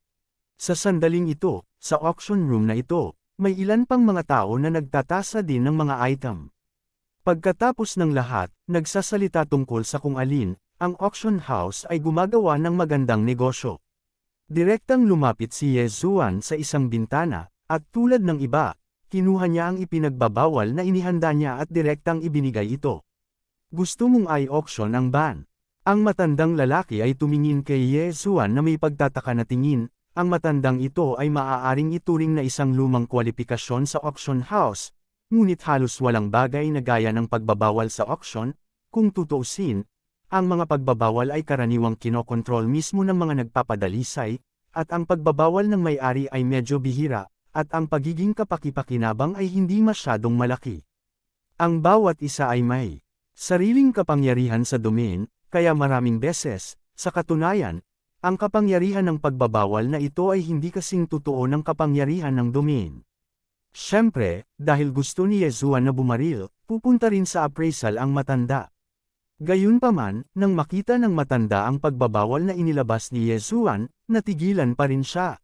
Sa sandaling ito, sa auction room na ito, may ilan pang mga tao na nagtatasa din ng mga item. Pagkatapos ng lahat, nagsasalita tungkol sa kung alin, ang auction house ay gumagawa ng magandang negosyo. Direktang lumapit si Yezuan sa isang bintana, at tulad ng iba, kinuha niya ang ipinagbabawal na inihanda niya at direktang ibinigay ito. Gusto mong i-auction ang ban? Ang matandang lalaki ay tumingin kay Yezuan na may pagtataka na tingin. Ang matandang ito ay maaaring ituring na isang lumang kwalifikasyon sa auction house, ngunit halos walang bagay na gaya ng pagbabawal sa auction. Kung tutuusin, ang mga pagbabawal ay karaniwang kinokontrol mismo ng mga nagpapadalisay, at ang pagbabawal ng may-ari ay medyo bihira, at ang pagiging kapaki-pakinabang ay hindi masyadong malaki. Ang bawat isa ay may sariling kapangyarihan sa domain, kaya maraming beses, sa katunayan, ang kapangyarihan ng pagbabawal na ito ay hindi kasing totoo ng kapangyarihan ng domain. Siyempre, dahil gusto ni Yezuan na bumaril, pupunta rin sa appraisal ang matanda. Gayunpaman, nang makita ng matanda ang pagbabawal na inilabas ni Yezuan, natigilan pa rin siya.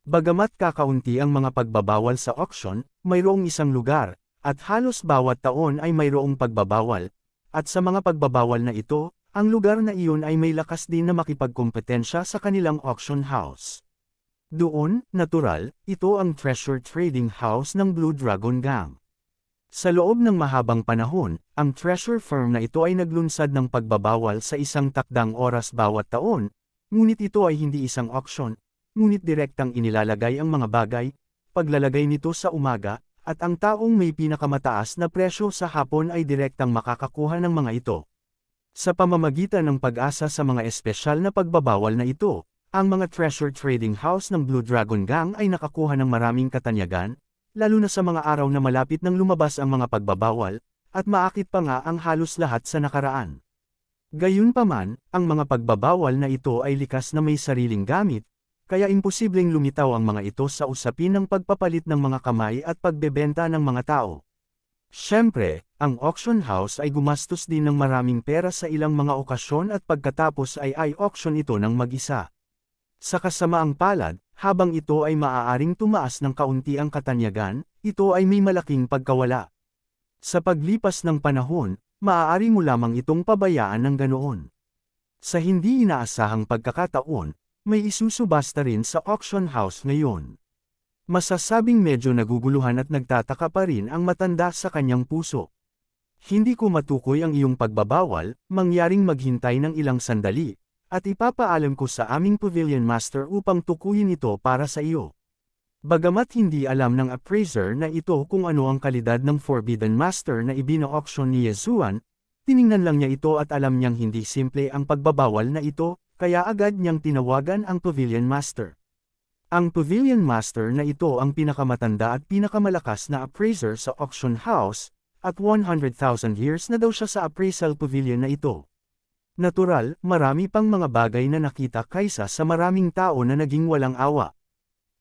Bagamat kakaunti ang mga pagbabawal sa auction, mayroong isang lugar, at halos bawat taon ay mayroong pagbabawal, at sa mga pagbabawal na ito, ang lugar na iyon ay may lakas din na makipagkompetensya sa kanilang auction house. Doon, natural, ito ang treasure trading house ng Blue Dragon Gang. Sa loob ng mahabang panahon, ang treasure firm na ito ay naglunsad ng pagbabawal sa isang takdang oras bawat taon, ngunit ito ay hindi isang auction, ngunit direktang inilalagay ang mga bagay, paglalagay nito sa umaga, at ang taong may pinakamataas na presyo sa hapon ay direktang makakakuha ng mga ito. Sa pamamagitan ng pag-asa sa mga espesyal na pagbabawal na ito, ang mga treasure trading house ng Blue Dragon Gang ay nakakuha ng maraming katanyagan, lalo na sa mga araw na malapit nang lumabas ang mga pagbabawal, at maakit pa nga ang halos lahat sa nakaraan. Gayunpaman, ang mga pagbabawal na ito ay likas na may sariling gamit, kaya imposibleng lumitaw ang mga ito sa usapin ng pagpapalit ng mga kamay at pagbebenta ng mga tao. Siyempre, ang auction house ay gumastos din ng maraming pera sa ilang mga okasyon at pagkatapos ay i-auction ito ng mag-isa. Sa kasamaang palad, habang ito ay maaaring tumaas ng kaunti ang katanyagan, ito ay may malaking pagkawala. Sa paglipas ng panahon, maaari mo lamang itong pabayaan ng ganoon. Sa hindi inaasahang pagkakataon, may isusubasta rin sa auction house ngayon. Masasabing medyo naguguluhan at nagtataka pa rin ang matanda sa kanyang puso. Hindi ko matukoy ang iyong pagbabawal, mangyaring maghintay ng ilang sandali, at ipapaalam ko sa aming pavilion master upang tukuyin ito para sa iyo. Bagamat hindi alam ng appraiser na ito kung ano ang kalidad ng forbidden master na ibina-auction ni Yezuan, tiningnan lang niya ito at alam niyang hindi simple ang pagbabawal na ito, kaya agad niyang tinawagan ang pavilion master. Ang pavilion master na ito ang pinakamatanda at pinakamalakas na appraiser sa auction house, at 100,000 years na daw siya sa appraisal pavilion na ito. Natural, marami pang mga bagay na nakita kaysa sa maraming tao na naging walang awa.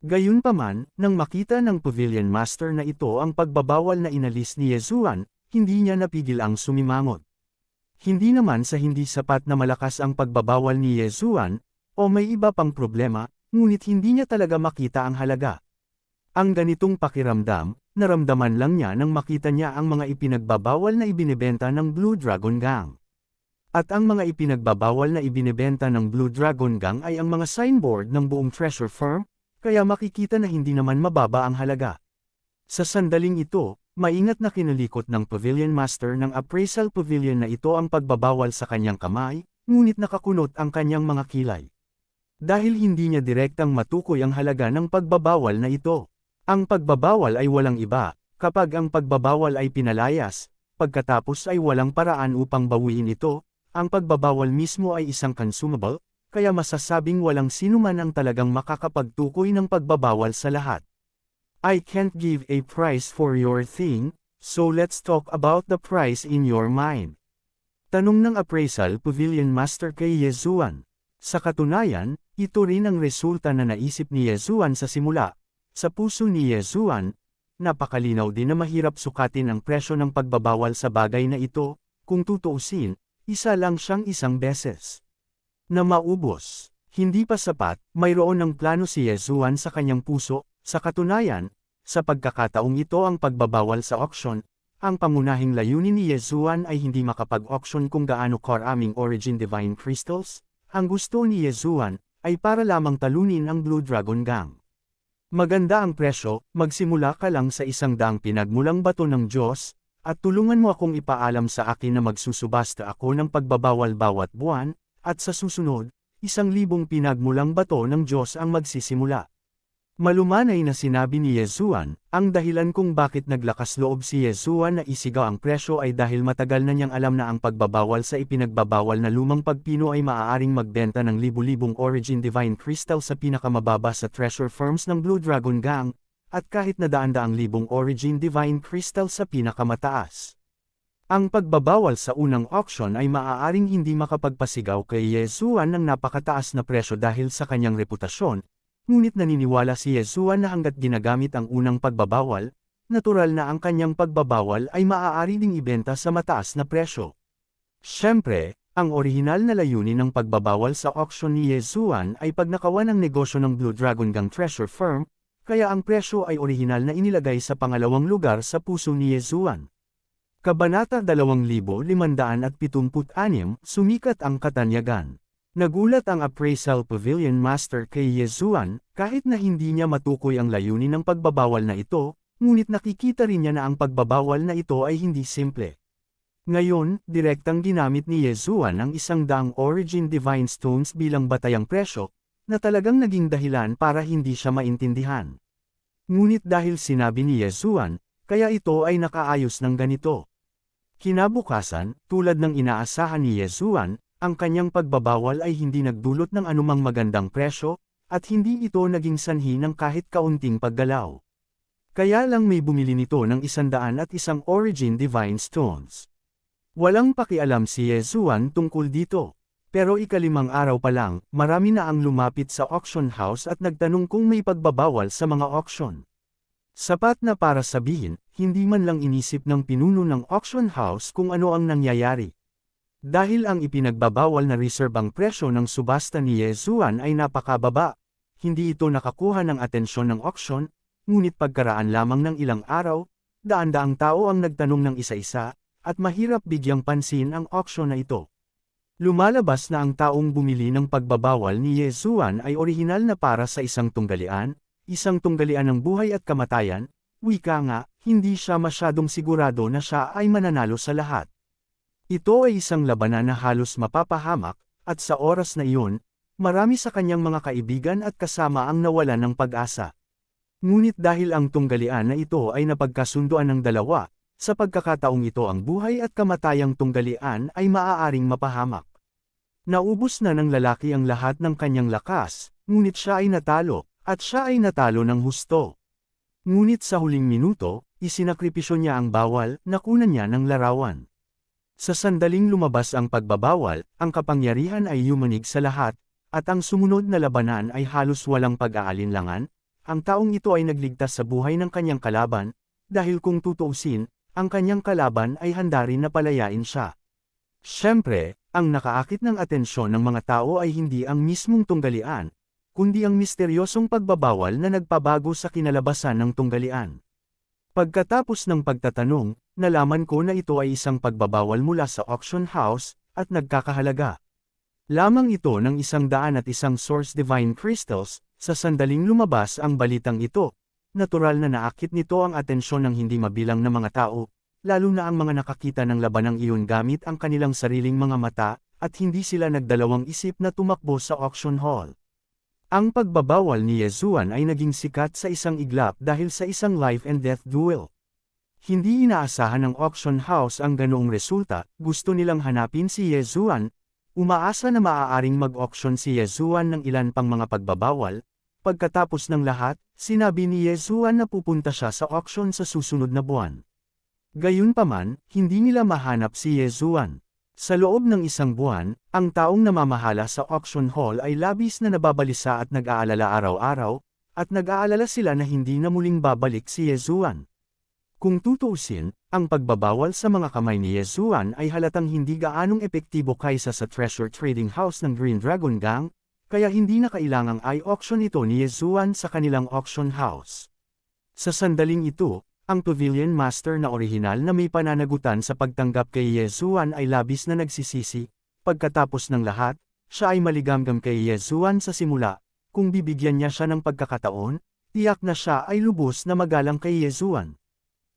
Gayunpaman, nang makita ng pavilion master na ito ang pagbabawal na inalis ni Yezuan, hindi niya napigil ang sumimangot. Hindi naman sa hindi sapat na malakas ang pagbabawal ni Yezuan, o may iba pang problema, ngunit hindi niya talaga makita ang halaga. Ang ganitong pakiramdam, naramdaman lang niya nang makita niya ang mga ipinagbabawal na ibinebenta ng Blue Dragon Gang. At ang mga ipinagbabawal na ibinebenta ng Blue Dragon Gang ay ang mga signboard ng buong treasure firm, kaya makikita na hindi naman mababa ang halaga. Sa sandaling ito, maingat na kinalikot ng pavilion master ng appraisal pavilion na ito ang pagbabawal sa kanyang kamay, ngunit nakakunot ang kanyang mga kilay. Dahil hindi niya direktang matukoy ang halaga ng pagbabawal na ito. Ang pagbabawal ay walang iba, kapag ang pagbabawal ay pinalayas, pagkatapos ay walang paraan upang bawiin ito, ang pagbabawal mismo ay isang consumable, kaya masasabing walang sinuman ang talagang makakapagtukoy ng pagbabawal sa lahat. I can't give a price for your thing, So let's talk about the price in your mind. Tanong ng appraisal pavilion master kay Yezuan. Sa katunayan, ito rin ang resulta na naisip ni Yezuan sa simula. Sa puso ni Yezuan, napakalinaw din na mahirap sukatin ang presyo ng pagbabawal sa bagay na ito, kung tutuusin, isa lang siyang isang beses. Na maubos. Hindi pa sapat, mayroon ng plano si Yezuan sa kanyang puso. Sa katunayan, sa pagkakataong ito ang pagbabawal sa auction, ang pangunahing layunin ni Yezuan ay hindi makapag-auction kung gaano karaming origin divine crystals. Ang gusto ni Yezuan ay para lamang talunin ang Blue Dragon Gang. Maganda ang presyo, magsimula ka lang sa 100 pinagmulang bato ng Diyos, at tulungan mo akong ipaalam sa akin na magsusubasta ako ng pagbabawal bawat buwan, at sa susunod, 1,000 pinagmulang bato ng Diyos ang magsisimula. Malumanay na sinabi ni Yezuan, ang dahilan kung bakit naglakas loob si Yezuan na isigaw ang presyo ay dahil matagal na niyang alam na ang pagbabawal sa ipinagbabawal na lumang pagpino ay maaaring magbenta ng libu-libong origin divine crystal sa pinakamababa sa treasure firms ng Blue Dragon Gang, at kahit na daan-daang libong origin divine crystal sa pinakamataas. Ang pagbabawal sa unang auction ay maaaring hindi makapagpasigaw kay Yezuan ng napakataas na presyo dahil sa kanyang reputasyon, ngunit naniniwala si Yezuan na hanggat ginagamit ang unang pagbabawal, natural na ang kanyang pagbabawal ay maaari ding ibenta sa mataas na presyo. Siyempre, ang orihinal na layunin ng pagbabawal sa auction ni Yezuan ay pagnakawan ng negosyo ng Blue Dragon Gang Treasure Firm, kaya ang presyo ay orihinal na inilagay sa pangalawang lugar sa puso ni Yezuan. Kabanata 2576, Sumikat ang Katanyagan. Nagulat ang appraisal pavilion master kay Yezuan, kahit na hindi niya matukoy ang layunin ng pagbabawal na ito, ngunit nakikita rin niya na ang pagbabawal na ito ay hindi simple. Ngayon, direktang ginamit ni Yezuan ang 100 origin divine stones bilang batayang presyo, na talagang naging dahilan para hindi siya maintindihan. Ngunit dahil sinabi ni Yezuan, kaya ito ay nakaayos ng ganito. Kinabukasan, tulad ng inaasahan ni Yezuan, ang kanyang pagbabawal ay hindi nagdulot ng anumang magandang presyo, at hindi ito naging sanhi ng kahit kaunting paggalaw. Kaya lang may bumili nito ng 101 origin divine stones. Walang pakialam si Yezuan tungkol dito. Pero ikalimang araw pa lang, marami na ang lumapit sa auction house at nagtanong kung may pagbabawal sa mga auction. Sapat na para sabihin, hindi man lang inisip ng pinuno ng auction house kung ano ang nangyayari. Dahil ang ipinagbabawal na reserve ang presyo ng subasta ni Yezuan ay napakababa, hindi ito nakakuha ng atensyon ng auction, ngunit pagkaraan lamang ng ilang araw, daan-daang tao ang nagtanong ng isa-isa, at mahirap bigyang pansin ang auction na ito. Lumalabas na ang taong bumili ng pagbabawal ni Yezuan ay orihinal na para sa isang tunggalian ng buhay at kamatayan, wika nga, hindi siya masyadong sigurado na siya ay mananalo sa lahat. Ito ay isang labanan na halos mapapahamak, at sa oras na iyon, marami sa kanyang mga kaibigan at kasama ang nawalan ng pag-asa. Ngunit dahil ang tunggalian na ito ay napagkasunduan ng dalawa, sa pagkakataong ito ang buhay at kamatayang tunggalian ay maaaring mapahamak. Naubos na ng lalaki ang lahat ng kanyang lakas, ngunit siya ay natalo, at siya ay natalo ng husto. Ngunit sa huling minuto, isinakripisyo niya ang bawal, nakunan niya ng larawan. Sa sandaling lumabas ang pagbabawal, ang kapangyarihan ay yumanig sa lahat, at ang sumunod na labanan ay halos walang pag-aalinlangan. Ang taong ito ay nagligtas sa buhay ng kanyang kalaban, dahil kung tutuusin, ang kanyang kalaban ay handa rin na palayain siya. Siyempre, ang nakaakit ng atensyon ng mga tao ay hindi ang mismong tunggalian, kundi ang misteryosong pagbabawal na nagpabago sa kinalabasan ng tunggalian. Pagkatapos ng pagtatanong, nalaman ko na ito ay isang pagbabawal mula sa auction house, at nagkakahalaga lamang ito ng 101 source divine crystals. Sa sandaling lumabas ang balitang ito, natural na naakit nito ang atensyon ng hindi mabilang na mga tao, lalo na ang mga nakakita ng labanang iyon gamit ang kanilang sariling mga mata, at hindi sila nagdalawang isip na tumakbo sa auction hall. Ang pagbabawal ni Yezuan ay naging sikat sa isang iglap dahil sa isang life and death duel. Hindi inaasahan ng auction house ang ganoong resulta, gusto nilang hanapin si Yezuan, umaasa na maaaring mag-auction si Yezuan ng ilan pang mga pagbabawal. Pagkatapos ng lahat, sinabi ni Yezuan na pupunta siya sa auction sa susunod na buwan. Gayunpaman, hindi nila mahanap si Yezuan. Sa loob ng isang buwan, ang taong namamahala sa auction hall ay labis na nababalisa at nag-aalala araw-araw, at nag-aalala sila na hindi na muling babalik si Yezuan. Kung tutuusin, ang pagbabawal sa mga kamay ni Yezuan ay halatang hindi gaanong epektibo kaysa sa treasure trading house ng Green Dragon Gang, kaya hindi na kailangang i-auction ito ni Yezuan sa kanilang auction house. Sa sandaling ito, ang Pavilion Master na orihinal na may pananagutan sa pagtanggap kay Yezuan ay labis na nagsisisi. Pagkatapos ng lahat, siya ay maligamgam kay Yezuan sa simula. Kung bibigyan niya siya ng pagkakataon, tiyak na siya ay lubos na magalang kay Yezuan.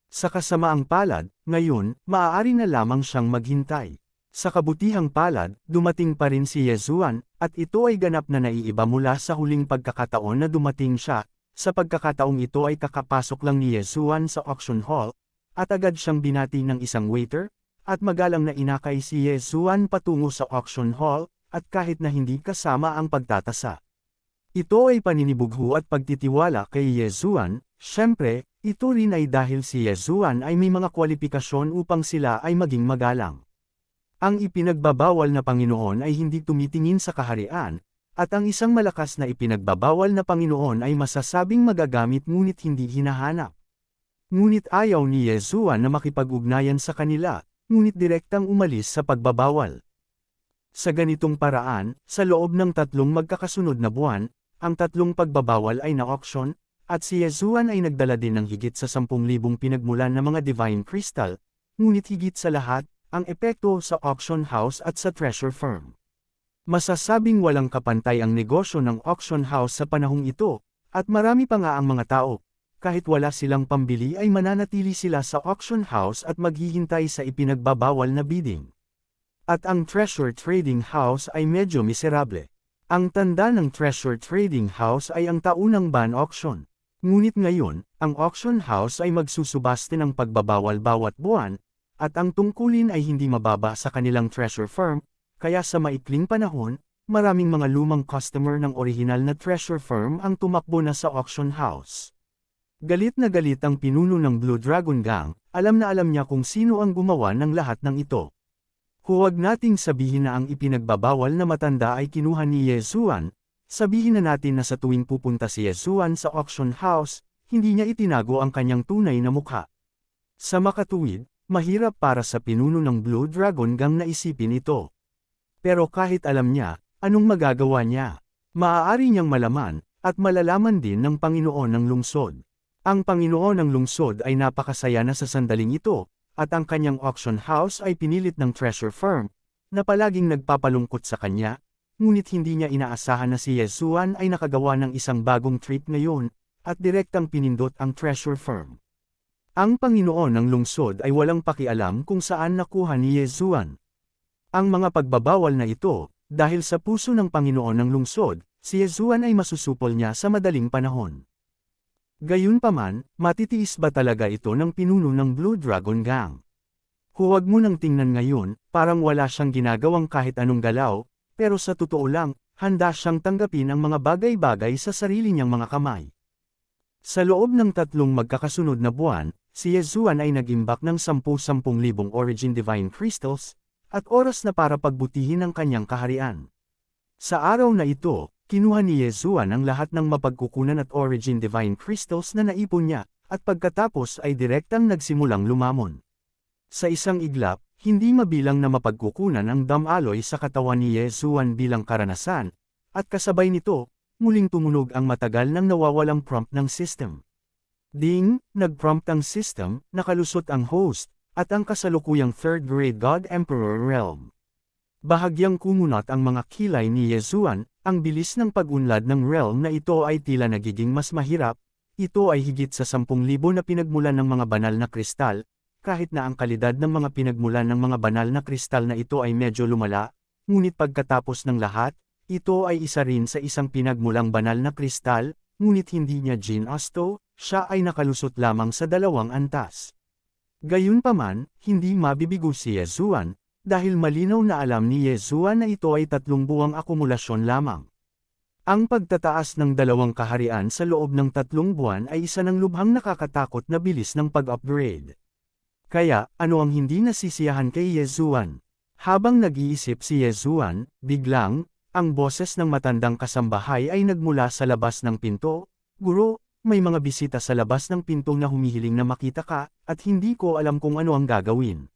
Sa kasamaang palad, ngayon, maaari na lamang siyang maghintay. Sa kabutihang palad, dumating pa rin si Yezuan, at ito ay ganap na naiiba mula sa huling pagkakataon na dumating siya. Sa pagkakataong ito ay kakapasok lang ni Yezuan sa auction hall, at agad siyang binati ng isang waiter, at magalang na inakay si Yezuan patungo sa auction hall, at kahit na hindi kasama ang pagtatasa. Ito ay paninibugho at pagtitiwala kay Yezuan, syempre, ito rin ay dahil si Yezuan ay may mga kwalipikasyon upang sila ay maging magalang. Ang ipinagbabawal na Panginoon ay hindi tumitingin sa kaharian, at ang isang malakas na ipinagbabawal na Panginoon ay masasabing magagamit ngunit hindi hinahanap. Ngunit ayaw ni Yezuan na makipag-ugnayan sa kanila, ngunit direktang umalis sa pagbabawal. Sa ganitong paraan, sa loob ng 3 magkakasunod na buwan, ang 3 pagbabawal ay na-auction, at si Yezuan ay nagdala din ng higit sa 10,000 pinagmulan na mga divine crystal, ngunit higit sa lahat, ang epekto sa auction house at sa treasure firm. Masasabing walang kapantay ang negosyo ng auction house sa panahong ito, at marami pa nga ang mga tao, kahit wala silang pambili ay mananatili sila sa auction house at maghihintay sa ipinagbabawal na bidding. At ang treasure trading house ay medyo miserable. Ang tanda ng treasure trading house ay ang taunang ban auction. Ngunit ngayon, ang auction house ay magsusubaste ng pagbabawal bawat buwan, at ang tungkulin ay hindi mababa sa kanilang treasure firm. Kaya sa maikling panahon, maraming mga lumang customer ng orihinal na treasure firm ang tumakbo na sa auction house. Galit na galit ang pinuno ng Blue Dragon Gang, alam na alam niya kung sino ang gumawa ng lahat ng ito. Huwag nating sabihin na ang ipinagbabawal na matanda ay kinuha ni Yezuan, sabihin na natin na sa tuwing pupunta si Yezuan sa auction house, hindi niya itinago ang kanyang tunay na mukha. Sa makatuwid, mahirap para sa pinuno ng Blue Dragon Gang na isipin ito. Pero kahit alam niya, anong magagawa niya? Maaari niyang malaman, at malalaman din ng Panginoon ng lungsod. Ang Panginoon ng lungsod ay napakasaya na sa sandaling ito, at ang kanyang auction house ay pinilit ng treasure firm, na palaging nagpapalungkot sa kanya, ngunit hindi niya inaasahan na si Yezuan ay nakagawa ng isang bagong trick ngayon, at direktang pinindot ang treasure firm. Ang Panginoon ng lungsod ay walang pakialam kung saan nakuha ni Yezuan ang mga pagbabawal na ito, dahil sa puso ng Panginoon ng lungsod, si Yezuan ay masusupol niya sa madaling panahon. Gayunpaman, matitiis ba talaga ito ng pinuno ng Blue Dragon Gang? Huwag mo nang tingnan ngayon, parang wala siyang ginagawang kahit anong galaw, pero sa totoo lang, handa siyang tanggapin ang mga bagay-bagay sa sarili niyang mga kamay. Sa loob ng 3 magkakasunod na buwan, si Yezuan ay nag-imbak ng 10,000 Origin Divine Crystals, at oras na para pagbutihin ang kanyang kaharian. Sa araw na ito, kinuha ni Yezuan ang lahat ng mapagkukunan at Origin Divine Crystals na naipon niya, at pagkatapos ay direktang nagsimulang lumamon. Sa isang iglap, hindi mabilang na mapagkukunan ang damaloy sa katawan ni Yezuan bilang karanasan, at kasabay nito, muling tumunog ang matagal nang nawawalang prompt ng system. Ding, nag-prompt ang system, nakalusot ang host, at ang kasalukuyang third-grade God Emperor Realm. Bahagyang kumunat ang mga kilay ni Yezuan, ang bilis ng pag-unlad ng realm na ito ay tila nagiging mas mahirap, ito ay higit sa 10,000 na pinagmulan ng mga banal na kristal, kahit na ang kalidad ng mga pinagmulan ng mga banal na kristal na ito ay medyo lumala, ngunit pagkatapos ng lahat, ito ay isa rin sa isang pinagmulang banal na kristal, ngunit hindi niya ginasto, siya ay nakalusot lamang sa 2 antas. Gayunpaman, hindi mabibigo si Yezuan, dahil malinaw na alam ni Yezuan na ito ay 3 buwang akumulasyon lamang. Ang pagtataas ng 2 kaharian sa loob ng 3 buwan ay isa ng lubhang nakakatakot na bilis ng pag-upgrade. Kaya, ano ang hindi nasisiyahan kay Yezuan? Habang nag-iisip si Yezuan, biglang, ang boses ng matandang kasambahay ay nagmula sa labas ng pinto, "Guro, may mga bisita sa labas ng pinto na humihiling na makita ka, at hindi ko alam kung ano ang gagawin."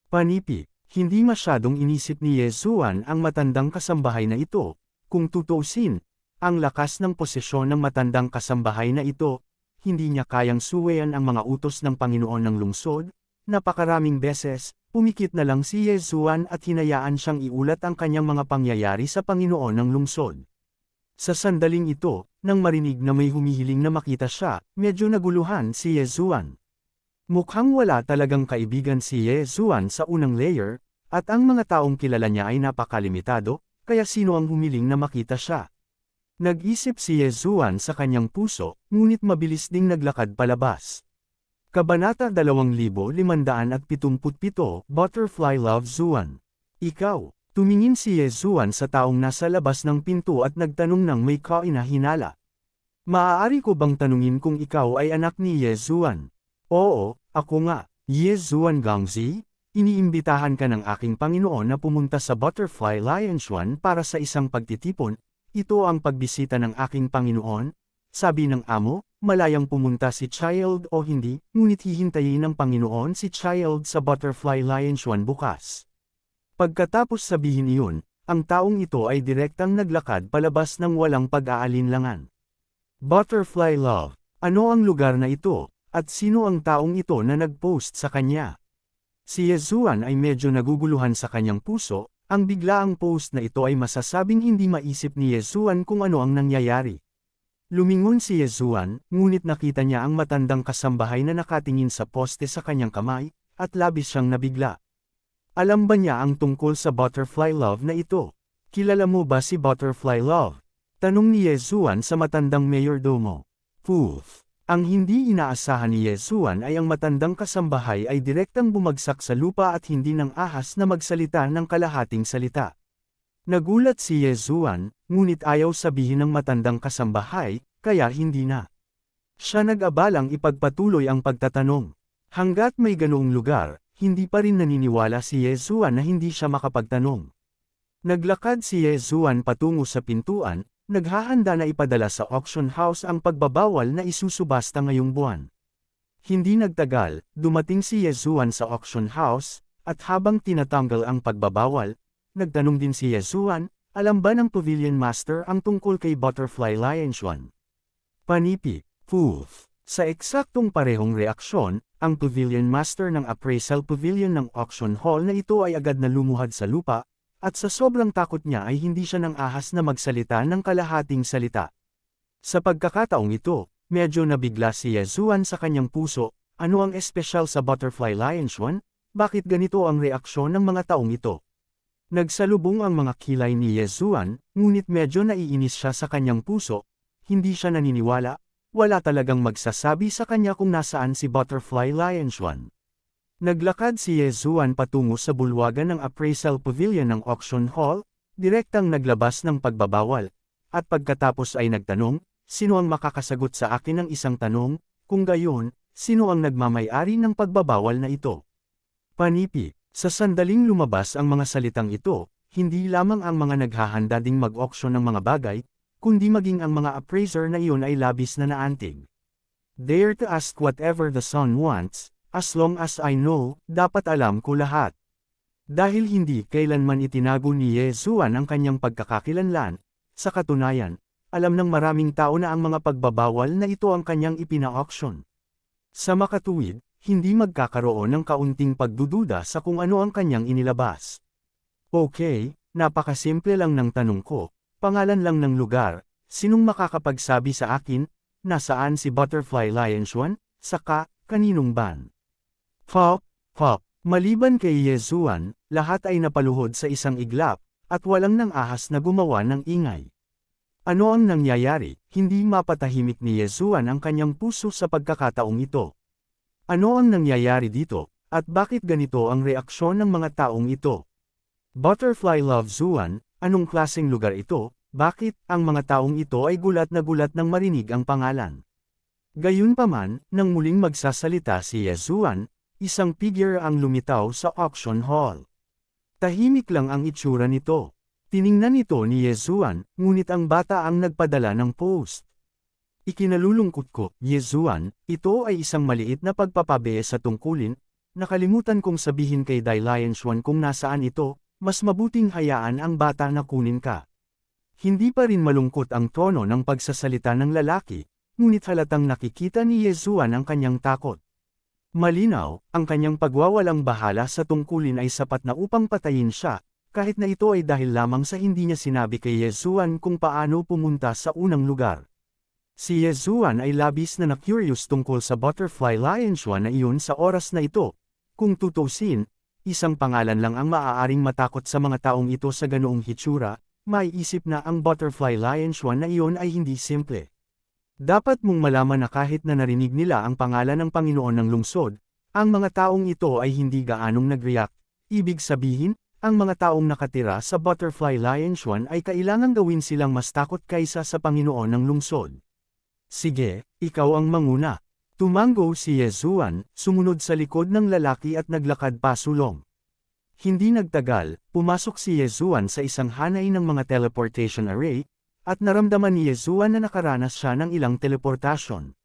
Panipi, hindi masyadong inisip ni Yezuan ang matandang kasambahay na ito. Kung tutuusin, ang lakas ng posisyon ng matandang kasambahay na ito, hindi niya kayang suwayan ang mga utos ng Panginoon ng lungsod. Napakaraming beses, pumikit na lang si Yezuan at hinayaan siyang iulat ang kanyang mga pangyayari sa Panginoon ng lungsod. Sa sandaling ito, nang marinig na may humihiling na makita siya, medyo naguluhan si Yezuan. Mukhang wala talagang kaibigan si Yezuan sa unang layer, at ang mga taong kilala niya ay napakalimitado, kaya sino ang humiling na makita siya? Nag-isip si Yezuan sa kanyang puso, ngunit mabilis ding naglakad palabas. Kabanata 2577, Butterfly Love Zuan. Ikaw, tumingin si Yezuan sa taong nasa labas ng pinto at nagtanong ng may kainahinala. Maaari ko bang tanungin kung ikaw ay anak ni Yezuan? Oo, ako nga, Yezuan Gangzi. Iniimbitahan ka ng aking Panginoon na pumunta sa Butterfly Lionshuan para sa isang pagtitipon. Ito ang pagbisita ng aking Panginoon, sabi ng amo. Malayang pumunta si Child o hindi, ngunit hihintayin ng Panginoon si Child sa Butterfly Lionshuan bukas. Pagkatapos sabihin iyon, ang taong ito ay direktang naglakad palabas ng walang pag-aalinlangan. Butterfly Love, ano ang lugar na ito, at sino ang taong ito na nag-post sa kanya? Si Yezuan ay medyo naguguluhan sa kanyang puso, ang biglaang post na ito ay masasabing hindi maisip ni Yezuan kung ano ang nangyayari. Lumingon si Yezuan, ngunit nakita niya ang matandang kasambahay na nakatingin sa poste sa kanyang kamay, at labis siyang nabigla. Alam ba niya ang tungkol sa Butterfly Love na ito? Kilala mo ba si Butterfly Love? Tanong ni Yezuan sa matandang mayordomo. Poof! Ang hindi inaasahan ni Yezuan ay ang matandang kasambahay ay direktang bumagsak sa lupa at hindi ng ahas na magsalita ng kalahating salita. Nagulat si Yezuan, ngunit ayaw sabihin ng matandang kasambahay, kaya hindi na. Siya nag-abalang ipagpatuloy ang pagtatanong. Hanggat may ganoong lugar, hindi pa rin naniniwala si Yezuan na hindi siya makapagtanong. Naglakad si Yezuan patungo sa pintuan, naghahanda na ipadala sa auction house ang pagbabawal na isusubasta ngayong buwan. Hindi nagtagal, dumating si Yezuan sa auction house, at habang tinatanggal ang pagbabawal, nagtanong din si Yezuan, alam ba ng Pavilion Master ang tungkol kay Butterfly Lionshuan? Panipi, poof. Sa eksaktong parehong reaksyon, ang Pavilion Master ng Appraisal Pavilion ng Auction Hall na ito ay agad na lumuhad sa lupa, at sa sobrang takot niya ay hindi siya nang ahas na magsalita ng kalahating salita. Sa pagkakataong ito, medyo nabigla si Yezuan sa kanyang puso, ano ang espesyal sa Butterfly Lionshuan? Bakit ganito ang reaksyon ng mga taong ito? Nagsalubong ang mga kilay ni Yezuan, ngunit medyo naiinis siya sa kanyang puso, hindi siya naniniwala, wala talagang magsasabi sa kanya kung nasaan si Butterfly Lionshuan. Naglakad si Yezuan patungo sa bulwagan ng Appraisal Pavilion ng Auction Hall, direktang naglabas ng pagbabawal, at pagkatapos ay nagtanong, sino ang makakasagot sa akin ng isang tanong, kung gayon, sino ang nagmamay-ari ng pagbabawal na ito? Panipi. Sa sandaling lumabas ang mga salitang ito, hindi lamang ang mga naghahanda ding mag-auction ng mga bagay, kundi maging ang mga appraiser na iyon ay labis na naantig. Dare to ask whatever the sun wants, as long as I know, dapat alam ko lahat. Dahil hindi kailanman itinago ni Yezuan ang kanyang pagkakakilanlan, sa katunayan, alam ng maraming tao na ang mga pagbabawal na ito ang kanyang ipina-auction. Sa makatuwid, hindi magkakaroon ng kaunting pagdududa sa kung ano ang kanyang inilabas. Okay, napakasimple lang ng tanong ko, pangalan lang ng lugar, sinong makakapagsabi sa akin, nasaan si Butterfly Lionshuan, saka, kaninong ban? Pop, pop, maliban kay Yezuan, lahat ay napaluhod sa isang iglap, at walang nang ahas na gumawa ng ingay. Ano ang nangyayari? Hindi mapatahimik ni Yezuan ang kanyang puso sa pagkakataong ito. Ano ang nangyayari dito, at bakit ganito ang reaksyon ng mga taong ito? Butterfly Love Zuan, anong klaseng lugar ito, bakit ang mga taong ito ay gulat na gulat nang marinig ang pangalan? Gayunpaman, nang muling magsasalita si Yezuan, isang figure ang lumitaw sa auction hall. Tahimik lang ang itsura nito. Tiningnan ito ni Yezuan, ngunit ang bata ang nagpadala ng post. Ikinalulungkot ko, Yezuan, ito ay isang maliit na pagpapabe sa tungkulin, nakalimutan kong sabihin kay Dai Lianshuan kung nasaan ito, mas mabuting hayaan ang bata na kunin ka. Hindi pa rin malungkot ang tono ng pagsasalita ng lalaki, ngunit halatang nakikita ni Yezuan ang kanyang takot. Malinaw, ang kanyang pagwawalang bahala sa tungkulin ay sapat na upang patayin siya, kahit na ito ay dahil lamang sa hindi niya sinabi kay Yezuan kung paano pumunta sa unang lugar. Si Yezuan ay labis na na-curious tungkol sa Butterfly Lianshuan na iyon sa oras na ito. Kung tutusin, isang pangalan lang ang maaaring matakot sa mga taong ito sa ganoong hitsura, maiisip na ang Butterfly Lianshuan na iyon ay hindi simple. Dapat mong malaman na kahit na narinig nila ang pangalan ng Panginoon ng lungsod, ang mga taong ito ay hindi gaanong nag-react. Ibig sabihin, ang mga taong nakatira sa Butterfly Lianshuan ay kailangang gawin silang mas takot kaysa sa Panginoon ng lungsod. Sige, ikaw ang manguna. Tumango si Yezuan, sumunod sa likod ng lalaki at naglakad pasulong. Hindi nagtagal, pumasok si Yezuan sa isang hanay ng mga teleportation array, at naramdaman ni Yezuan na nakaranas siya ng ilang teleportasyon.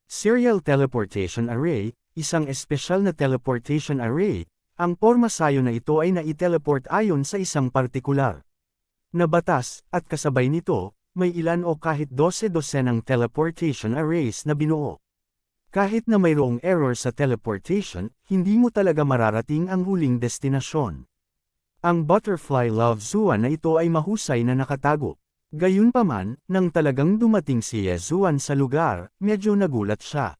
Serial Teleportation Array, isang espesyal na teleportation array, ang porma sayo na ito ay nai-teleport ayon sa isang partikular na batas, at kasabay nito, may ilan o kahit 12-dosenang teleportation arrays na binuo. Kahit na mayroong error sa teleportation, hindi mo talaga mararating ang huling destinasyon. Ang Butterfly Love Zuan na ito ay mahusay na nakatago. Gayunpaman, nang talagang dumating si Yezuan sa lugar, medyo nagulat siya.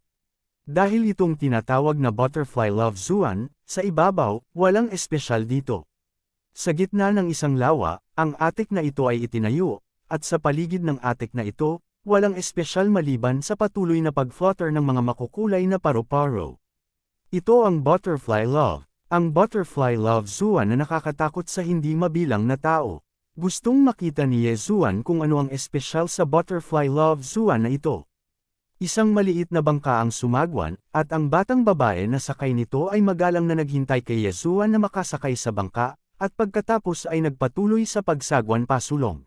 Dahil itong tinatawag na Butterfly Love Zuan, sa ibabaw, walang espesyal dito. Sa gitna ng isang lawa, ang attic na ito ay itinayo, at sa paligid ng attic na ito, walang espesyal maliban sa patuloy na pag-flutter ng mga makukulay na paru-paro. Ito ang Butterfly Love. Ang Butterfly Love Zuan na nakakatakot sa hindi mabilang na tao. Gustong makita ni Yezuan kung ano ang espesyal sa Butterfly Love Zuan na ito. Isang maliit na bangka ang sumagwan, at ang batang babae na sakay nito ay magalang na naghintay kay Yezuan na makasakay sa bangka, at pagkatapos ay nagpatuloy sa pagsagwan pasulong.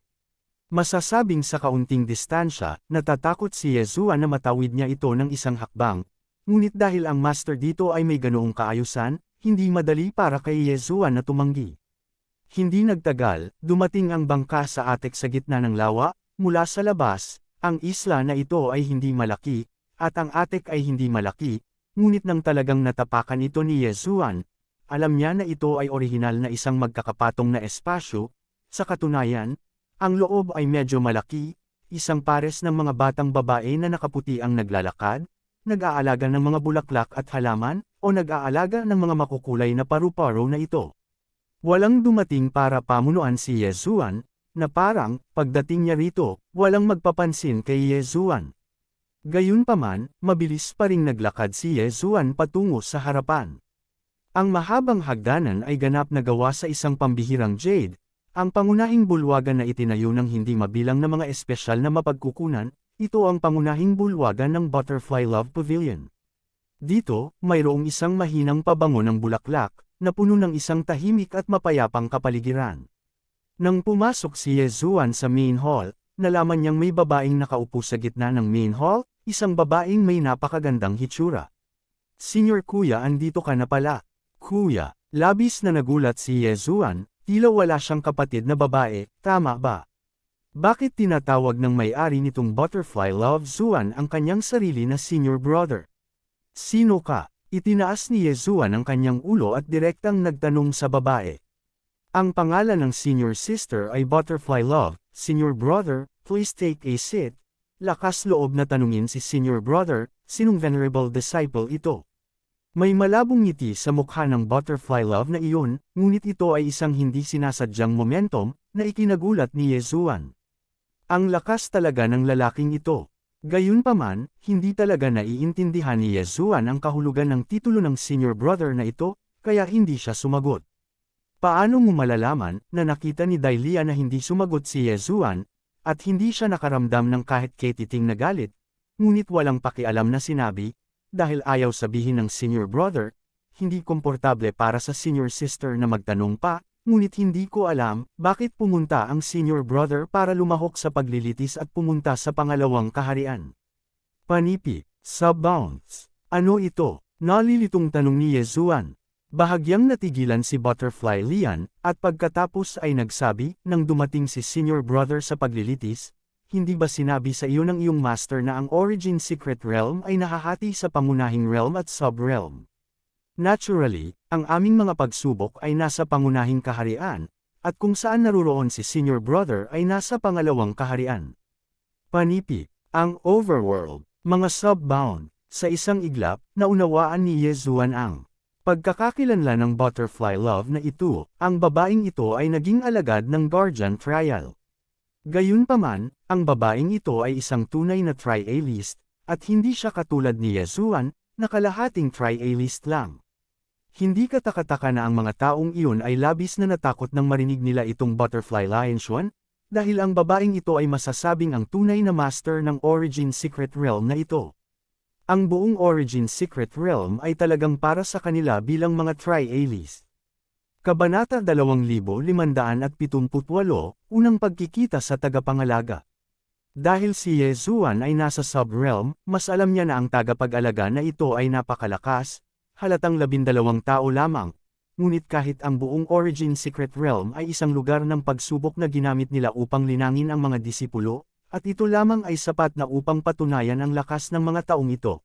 Masasabing sa kaunting distansya, natatakot si Yezuan na matawid niya ito ng isang hakbang, ngunit dahil ang master dito ay may ganoong kaayusan, hindi madali para kay Yezuan na tumanggi. Hindi nagtagal, dumating ang bangka sa attic sa gitna ng lawa, mula sa labas, ang isla na ito ay hindi malaki, at ang attic ay hindi malaki, ngunit nang talagang natapakan ito ni Yezuan, alam niya na ito ay orihinal na isang magkakapatong na espasyo, sa katunayan, ang loob ay medyo malaki, isang pares ng mga batang babae na nakaputi ang naglalakad, nag-aalaga ng mga bulaklak at halaman, o nag-aalaga ng mga makukulay na paru-paro na ito. Walang dumating para pamunuan si Yezuan, na parang, pagdating niya rito, walang magpapansin kay Yezuan. Gayunpaman, mabilis pa ring naglakad si Yezuan patungo sa harapan. Ang mahabang hagdanan ay ganap na gawa sa isang pambihirang jade, ang pangunahing bulwagan na itinayo ng hindi mabilang na mga espesyal na mapagkukunan, ito ang pangunahing bulwagan ng Butterfly Love Pavilion. Dito, mayroong isang mahinang pabango ng bulaklak, na puno ng isang tahimik at mapayapang kapaligiran. Nang pumasok si Yezuan sa main hall, nalaman niyang may babaeng nakaupo sa gitna ng main hall, isang babaeng may napakagandang hitsura. "Senior Kuya, andito ka na pala." "Kuya," labis na nagulat si Yezuan, tila wala siyang kapatid na babae, tama ba? Bakit tinatawag ng may-ari nitong Butterfly Love Zuan ang kanyang sarili na senior brother? "Sino ka?" Itinaas ni Yezuan ang kanyang ulo at direktang nagtanong sa babae. "Ang pangalan ng senior sister ay Butterfly Love, senior brother, please take a seat." Lakas loob na tanungin si senior brother, sinong venerable disciple ito? May malabong ngiti sa mukha ng Butterfly Love na iyon, ngunit ito ay isang hindi sinasadyang momentum, na ikinagulat ni Yezuan. Ang lakas talaga ng lalaking ito. Gayunpaman, hindi talaga naiintindihan ni Yezuan ang kahulugan ng titulo ng senior brother na ito, kaya hindi siya sumagot. Paano mo malalaman na nakita ni Dailia na hindi sumagot si Yezuan, at hindi siya nakaramdam ng kahit ketiting na galit, ngunit walang pakialam na sinabi, dahil ayaw sabihin ng senior brother, hindi komportable para sa senior sister na magtanong pa, ngunit hindi ko alam, bakit pumunta ang senior brother para lumahok sa paglilitis at pumunta sa pangalawang kaharian. Panipi, sub-bounce. Ano ito? Nalilitong tanong ni Yezuan. Bahagyang natigilan si Butterfly Lian, at pagkatapos ay nagsabi, nang dumating si senior brother sa paglilitis, hindi ba sinabi sa iyo ng iyong master na ang Origin Secret Realm ay nahahati sa pangunahing realm at sub-realm? Naturally, ang aming mga pagsubok ay nasa pangunahing kaharian, at kung saan naruroon si senior brother ay nasa pangalawang kaharian. Panipi, ang overworld, mga sub-bound, sa isang iglap, naunawaan ni Yezuan ang pagkakakilanlan ng Butterfly Love na ito, ang babaeng ito ay naging alagad ng Guardian Trial. Gayunpaman, ang babaeng ito ay isang tunay na trialist, at hindi siya katulad ni Yezuan, na kalahating trialist lang. Hindi katakataka na ang mga taong iyon ay labis na natakot nang marinig nila itong Butterfly Lianshuan, dahil ang babaeng ito ay masasabing ang tunay na master ng Origin Secret Realm na ito. Ang buong Origin Secret Realm ay talagang para sa kanila bilang mga trialist. Kabanata 2578, Unang pagkikita sa tagapangalaga. Dahil si Yezuan ay nasa sub-realm, mas alam niya na ang tagapag-alaga na ito ay napakalakas, halatang 12 tao lamang, ngunit kahit ang buong Origin Secret Realm ay isang lugar ng pagsubok na ginamit nila upang linangin ang mga disipulo, at ito lamang ay sapat na upang patunayan ang lakas ng mga taong ito.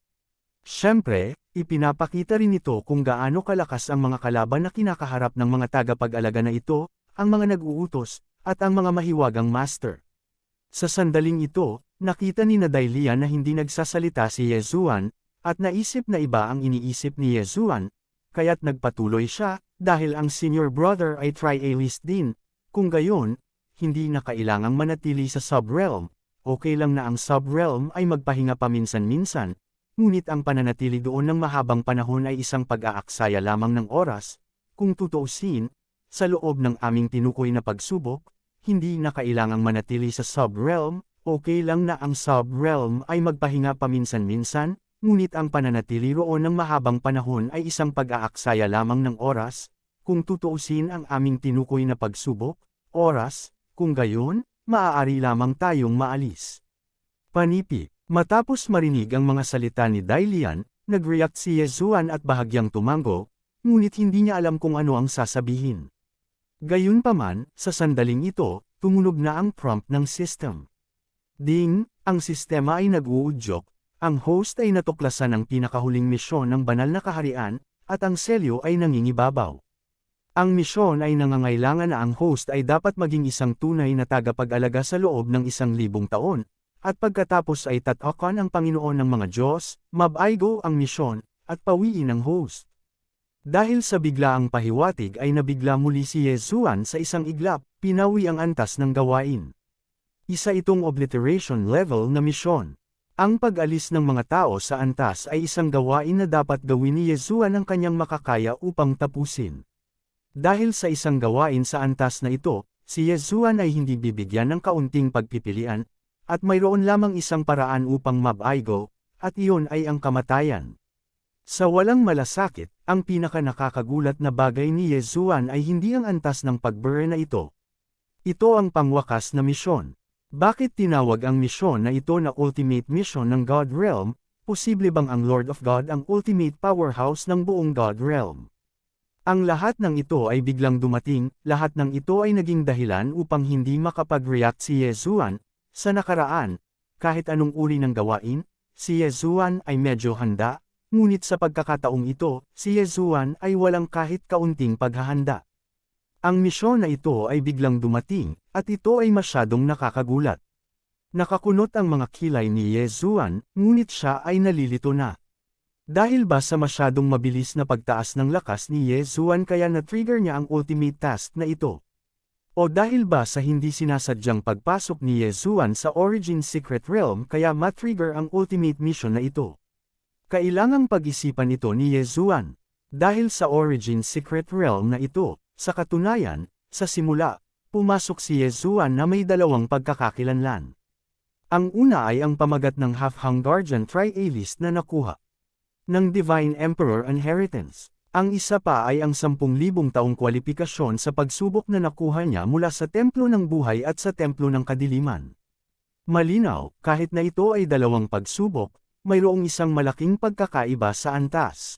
Siyempre, ipinapakita rin ito kung gaano kalakas ang mga kalaban na kinakaharap ng mga tagapag-alaga na ito, ang mga nag-uutos, at ang mga mahiwagang master. Sa sandaling ito, nakita ni Dai Lian na hindi nagsasalita si Yezuan, at naisip na iba ang iniisip ni Yezuan, kaya't nagpatuloy siya, dahil ang senior brother ay trialist din. Kung gayon, hindi na kailangang manatili sa sub-realm, okay lang na ang sub-realm ay magpahinga paminsan-minsan, ngunit ang pananatili doon ng mahabang panahon ay isang pag-aaksaya lamang ng oras. Kung tutuusin, sa loob ng aming tinukoy na pagsubok, hindi na kailangang manatili sa sub-realm, okay lang na ang sub-realm ay magpahinga paminsan-minsan, ngunit ang pananatili roon ng mahabang panahon ay isang pag-aaksaya lamang ng oras. Kung tutuusin ang aming tinukoy na pagsubok, oras, kung gayon, maaari lamang tayong maalis. Panipi, matapos marinig ang mga salita ni Dai Lian, nag-react si Yezuan at bahagyang tumango, ngunit hindi niya alam kung ano ang sasabihin. Gayunpaman, sa sandaling ito, tumunog na ang prompt ng system. Ding, ang sistema ay nag-uudyok, ang host ay natuklasan ang pinakahuling misyon ng banal na kaharian, at ang selyo ay nangingibabaw. Ang misyon ay nangangailangan na ang host ay dapat maging isang tunay na tagapag-alaga sa loob ng 1,000 taon, at pagkatapos ay tatakan ang Panginoon ng mga Diyos, mabaigo ang misyon, at pawiin ang host. Dahil sa biglaang pahiwatig ay nabigla muli si Yezuan sa isang iglap, pinawi ang antas ng gawain. Isa itong obliteration level na misyon. Ang pag-alis ng mga tao sa antas ay isang gawain na dapat gawin ni Yezuan ang kanyang makakaya upang tapusin. Dahil sa isang gawain sa antas na ito, si Yezuan ay hindi bibigyan ng kaunting pagpipilian, at mayroon lamang isang paraan upang mabaigo, at iyon ay ang kamatayan. Sa walang malasakit, ang pinaka-nakakagulat na bagay ni Yezuan ay hindi ang antas ng pag-burn na ito. Ito ang pangwakas na misyon. Bakit tinawag ang misyon na ito na ultimate mission ng God Realm? Posible bang ang Lord of God ang ultimate powerhouse ng buong God Realm? Ang lahat ng ito ay biglang dumating, lahat ng ito ay naging dahilan upang hindi makapag-react si Yezuan. Sa nakaraan, kahit anong uri ng gawain, si Yezuan ay medyo handa, ngunit sa pagkakataong ito, si Yezuan ay walang kahit kaunting paghahanda. Ang misyon na ito ay biglang dumating, at ito ay masyadong nakakagulat. Nakakunot ang mga kilay ni Yezuan, ngunit siya ay nalilito na. Dahil ba sa masyadong mabilis na pagtaas ng lakas ni Yezuan kaya na-trigger niya ang ultimate task na ito? O dahil ba sa hindi sinasadyang pagpasok ni Yezuan sa Origin Secret Realm kaya ma-trigger ang ultimate mission na ito? Kailangang pag-isipan ito ni Yezuan. Dahil sa Origin Secret Realm na ito, sa katunayan, sa simula, pumasok si Yezuan na may dalawang pagkakakilanlan. Ang una ay ang pamagat ng half-hung Guardian Trialist na nakuha ng Divine Emperor Inheritance. Ang isa pa ay ang 10,000 taong kwalipikasyon sa pagsubok na nakuha niya mula sa templo ng buhay at sa templo ng kadiliman. Malinaw, kahit na ito ay dalawang pagsubok, mayroong isang malaking pagkakaiba sa antas.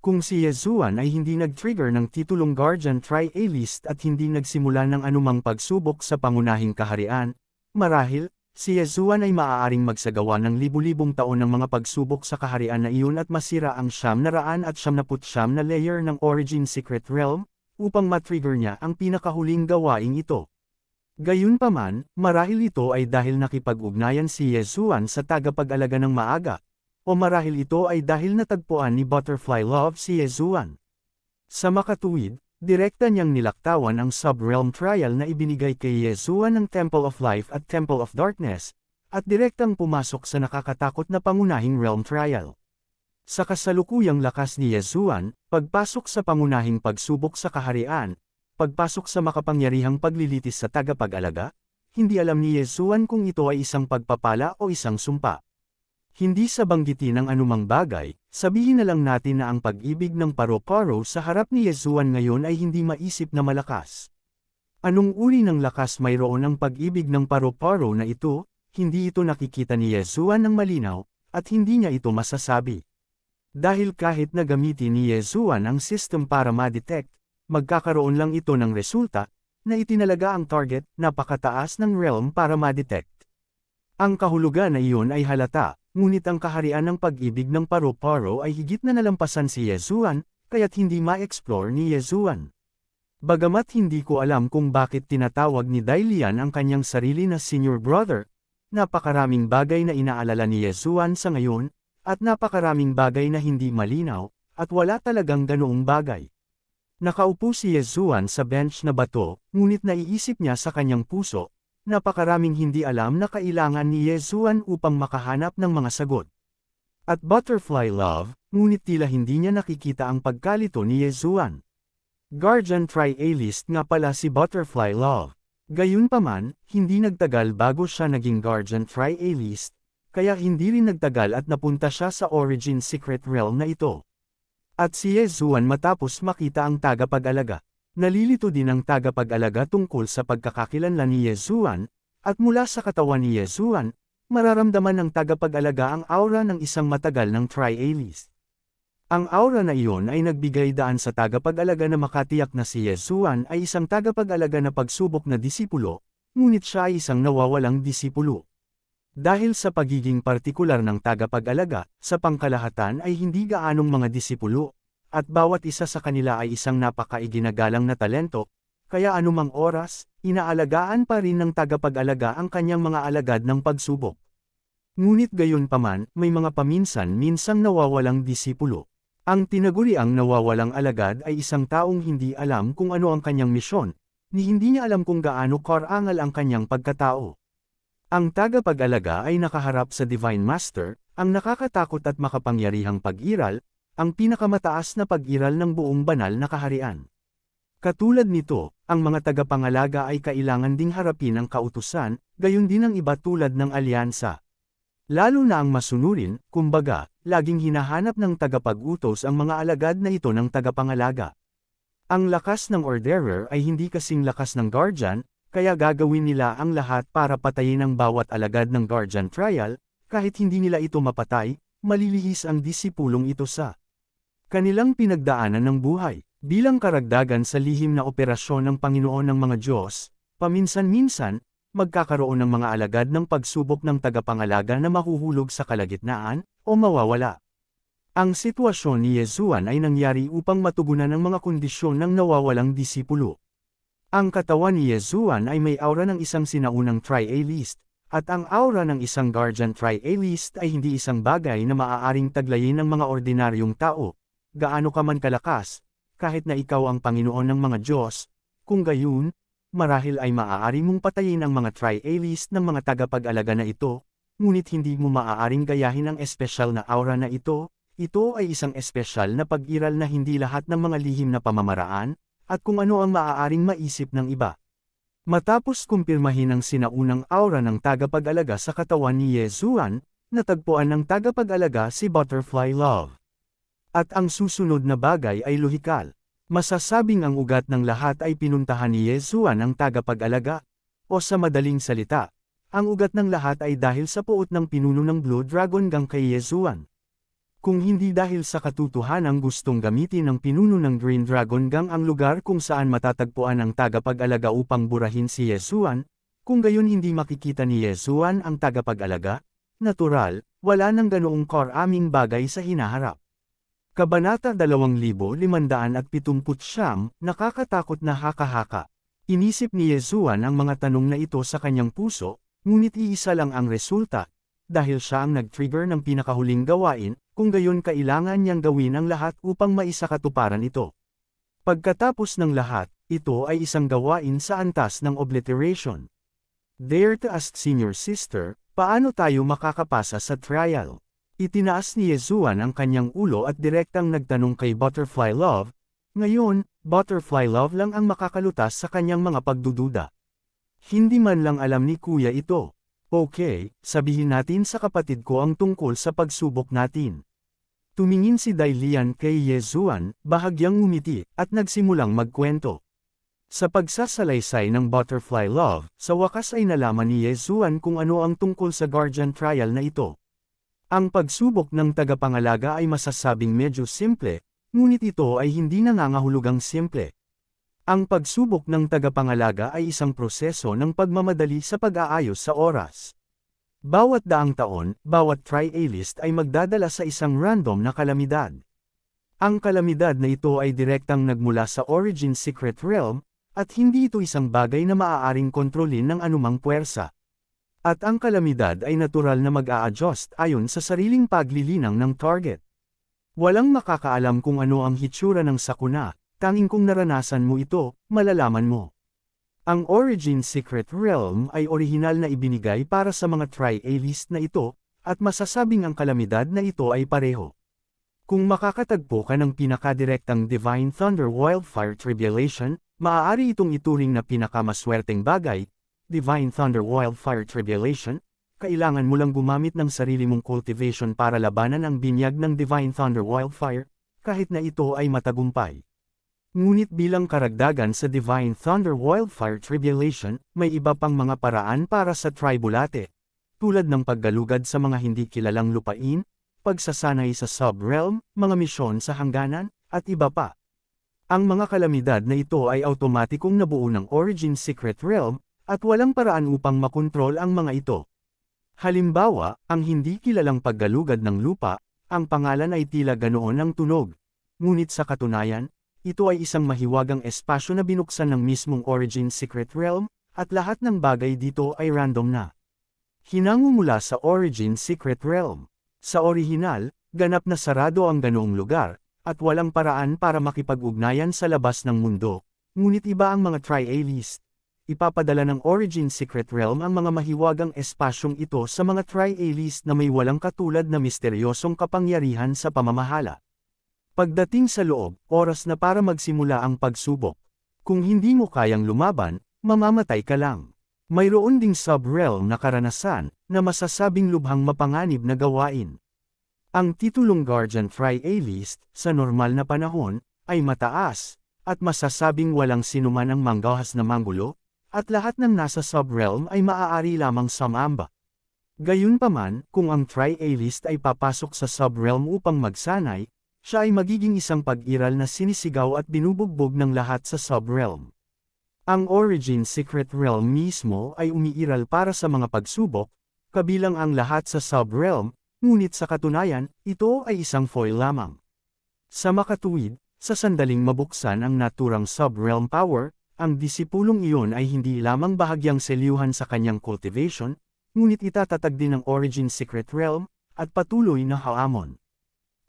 Kung si Yezuan ay hindi nag-trigger ng titulong Guardian Trialist at hindi nagsimula ng anumang pagsubok sa pangunahing kaharian, marahil, si Yezuan ay maaaring magsagawa ng libu-libong taon ng mga pagsubok sa kaharian na iyon at masira ang 999 na layer ng Origin Secret Realm, upang matrigger niya ang pinakahuling gawaing ito. Gayunpaman, marahil ito ay dahil nakipag-ugnayan si Yezuan sa tagapag-alaga ng maaga, o marahil ito ay dahil natagpuan ni Butterfly Love si Yezuan. Sa makatuwid, direkta niyang nilaktawan ang sub-realm trial na ibinigay kay Yezuan ng Temple of Life at Temple of Darkness, at direktang pumasok sa nakakatakot na pangunahing realm trial. Sa kasalukuyang lakas ni Yezuan, pagpasok sa pangunahing pagsubok sa kaharian, pagpasok sa makapangyarihang paglilitis sa tagapag-alaga, hindi alam ni Yezuan kung ito ay isang pagpapala o isang sumpa. Hindi sa banggitin ng anumang bagay, sabihin na lang natin na ang pag-ibig ng paro-paro sa harap ni Yezuan ngayon ay hindi maisip na malakas. Anong uri ng lakas mayroon ang pag-ibig ng paro-paro na ito, hindi ito nakikita ni Yezuan ng malinaw, at hindi niya ito masasabi. Dahil kahit na gamitin ni Yezuan ang system para ma-detect, magkakaroon lang ito ng resulta, na itinalaga ang target, napakataas ng realm para ma-detect. Ang kahulugan na iyon ay halata, ngunit ang kaharian ng pag-ibig ng paro-paro ay higit na nalampasan si Yezuan, kaya't hindi ma-explore ni Yezuan. Bagamat hindi ko alam kung bakit tinatawag ni Dailian ang kanyang sarili na senior brother, napakaraming bagay na inaalala ni Yezuan sa ngayon, at napakaraming bagay na hindi malinaw, at wala talagang ganoong bagay. Nakaupo si Yezuan sa bench na bato, ngunit naiisip niya sa kanyang puso, napakaraming hindi alam na kailangan ni Yezuan upang makahanap ng mga sagot. At Butterfly Love, ngunit tila hindi niya nakikita ang pagkalito ni Yezuan. Guardian Trialist nga pala si Butterfly Love. Gayunpaman, hindi nagtagal bago siya naging Guardian Trialist, kaya hindi rin nagtagal at napunta siya sa Origin Secret Realm na ito. At si Yezuan matapos makita ang tagapag-alaga. Nalilito din ang tagapag-alaga tungkol sa pagkakakilanlan ni Yezuan, at mula sa katawan ni Yezuan, mararamdaman ng tagapag-alaga ang aura ng isang matagal ng trialist. Ang aura na iyon ay nagbigay daan sa tagapag-alaga na makatiyak na si Yezuan ay isang tagapag-alaga na pagsubok na disipulo, ngunit siya ay isang nawawalang disipulo. Dahil sa pagiging partikular ng tagapag-alaga, sa pangkalahatan ay hindi gaanong mga disipulo, at bawat isa sa kanila ay isang napakaiginagalang na talento, kaya anumang oras, inaalagaan pa rin ng tagapag-alaga ang kanyang mga alagad ng pagsubok. Ngunit gayunpaman, may mga paminsan-minsang nawawalang disipulo. Ang tinaguriang nawawalang alagad ay isang taong hindi alam kung ano ang kanyang misyon, ni hindi niya alam kung gaano karangal ang kanyang pagkatao. Ang tagapag-alaga ay nakaharap sa Divine Master, ang nakakatakot at makapangyarihang pag-iral, ang pinakamataas na pag-iral ng buong banal na kaharian. Katulad nito, ang mga tagapangalaga ay kailangan ding harapin ang kautusan, gayon din ang iba tulad ng alyansa. Lalo na ang masunurin, kumbaga, laging hinahanap ng tagapag-utos ang mga alagad na ito ng tagapangalaga. Ang lakas ng Orderer ay hindi kasing lakas ng Guardian, kaya gagawin nila ang lahat para patayin ang bawat alagad ng Guardian Trial, kahit hindi nila ito mapatay, malilihis ang disipulong ito sa kanilang pinagdaanan ng buhay. Bilang karagdagan sa lihim na operasyon ng Panginoon ng mga Diyos, paminsan-minsan, magkakaroon ng mga alagad ng pagsubok ng tagapangalaga na mahuhulog sa kalagitnaan, o mawawala. Ang sitwasyon ni Yezuan ay nangyari upang matugunan ang mga kondisyon ng nawawalang disipulo. Ang katawan ni Yezuan ay may aura ng isang sinaunang trialist, at ang aura ng isang Guardian Trialist ay hindi isang bagay na maaaring taglayin ng mga ordinaryong tao, gaano ka man kalakas, kahit na ikaw ang Panginoon ng mga Diyos, kung gayon, marahil ay maaari mong patayin ang mga trialist ng mga tagapag-alaga na ito, ngunit hindi mo maaaring gayahin ang espesyal na aura na ito ay isang espesyal na pag-iral na hindi lahat ng mga lihim na pamamaraan, at kung ano ang maaaring maisip ng iba. Matapos kumpirmahin ang sinaunang aura ng tagapag-alaga sa katawan ni Yezuan, natagpuan ng tagapag-alaga si Butterfly Love. At ang susunod na bagay ay lohikal. Masasabing ang ugat ng lahat ay pinuntahan ni Yesuan ang tagapag-alaga. O sa madaling salita, ang ugat ng lahat ay dahil sa puot ng pinuno ng Blue Dragon Gang kay Yesuan. Kung hindi dahil sa katotohanang gustong gamitin ng pinuno ng Green Dragon Gang ang lugar kung saan matatagpuan ang tagapag-alaga upang burahin si Yesuan, kung gayon hindi makikita ni Yesuan ang tagapag-alaga, natural, wala nang ganoong karaming bagay sa hinaharap. Kabanata 2579, nakakatakot na haka-haka. Inisip ni Yesuan ang mga tanong na ito sa kanyang puso, ngunit iisa lang ang resulta, dahil siya ang nag-trigger ng pinakahuling gawain, kung gayon kailangan niyang gawin ang lahat upang maisakatuparan ito. Pagkatapos ng lahat, ito ay isang gawain sa antas ng obliteration. Dare to ask senior sister, paano tayo makakapasa sa trial? Itinaas ni Yesuan ang kanyang ulo at direktang nagtanong kay Butterfly Love. Ngayon, Butterfly Love lang ang makakalutas sa kanyang mga pagdududa. Hindi man lang alam ni Kuya ito. Okay, sabihin natin sa kapatid ko ang tungkol sa pagsubok natin. Tumingin si Dailian kay Yesuan, bahagyang ngumiti, at nagsimulang magkwento. Sa pagsasalaysay ng Butterfly Love, sa wakas ay nalaman ni Yesuan kung ano ang tungkol sa guardian trial na ito. Ang pagsubok ng tagapangalaga ay masasabing medyo simple, ngunit ito ay hindi nangangahulugang simple. Ang pagsubok ng tagapangalaga ay isang proseso ng pagmamadali sa pag-aayos sa oras. Bawat daang taon, bawat trialist ay magdadala sa isang random na kalamidad. Ang kalamidad na ito ay direktang nagmula sa Origin Secret Realm, at hindi ito isang bagay na maaaring kontrolin ng anumang puwersa. At ang kalamidad ay natural na mag-a-adjust ayon sa sariling paglilinang ng target. Walang makakaalam kung ano ang hitsura ng sakuna, tanging kung naranasan mo ito, malalaman mo. Ang Origin Secret Realm ay orihinal na ibinigay para sa mga trialist na ito, at masasabing ang kalamidad na ito ay pareho. Kung makakatagpo ka ng pinakadirektang Divine Thunder Wildfire Tribulation, maaari itong ituring na pinakamaswerteng bagay, Divine Thunder Wildfire Tribulation, kailangan mo lang gumamit ng sarili mong cultivation para labanan ang binyag ng Divine Thunder Wildfire, kahit na ito ay matagumpay. Ngunit bilang karagdagan sa Divine Thunder Wildfire Tribulation, may iba pang mga paraan para sa tribulate, tulad ng paggalugad sa mga hindi kilalang lupain, pagsasanay sa sub-realm, mga misyon sa hangganan, at iba pa. Ang mga kalamidad na ito ay automatikong nabuo ng Origin Secret Realm, at walang paraan upang makontrol ang mga ito. Halimbawa, ang hindi kilalang paggalugad ng lupa, ang pangalan ay tila ganoon ang tunog. Ngunit sa katunayan, ito ay isang mahiwagang espasyo na binuksan ng mismong Origin Secret Realm, at lahat ng bagay dito ay random na. Hinango mula sa Origin Secret Realm. Sa orihinal, ganap na sarado ang ganoong lugar, at walang paraan para makipag-ugnayan sa labas ng mundo. Ngunit iba ang mga trialist. Ipapadala ng Origin Secret Realm ang mga mahiwagang espasyong ito sa mga trialist na may walang katulad na misteryosong kapangyarihan sa pamamahala. Pagdating sa loob, oras na para magsimula ang pagsubok. Kung hindi mo kayang lumaban, mamamatay ka lang. Mayroon ding sub-realm na karanasan, na masasabing lubhang mapanganib na gawain. Ang titulong Guardian Trialist, sa normal na panahon, ay mataas, at masasabing walang sinuman ang manggahas na manggulo, at lahat ng nasa sub-realm ay maaari lamang sumamba. Gayunpaman, kung ang trialist ay papasok sa sub-realm upang magsanay, siya ay magiging isang pag-iral na sinisigaw at binubugbog ng lahat sa sub-realm. Ang Origin Secret Realm mismo ay umiiral para sa mga pagsubok, kabilang ang lahat sa sub-realm, ngunit sa katunayan, ito ay isang foil lamang. Sa makatuwid, sa sandaling mabuksan ang naturang sub-realm power, ang disipulong iyon ay hindi lamang bahagyang selyuhan sa kanyang cultivation, ngunit itatatag din ng Origin Secret Realm, at patuloy na haamon.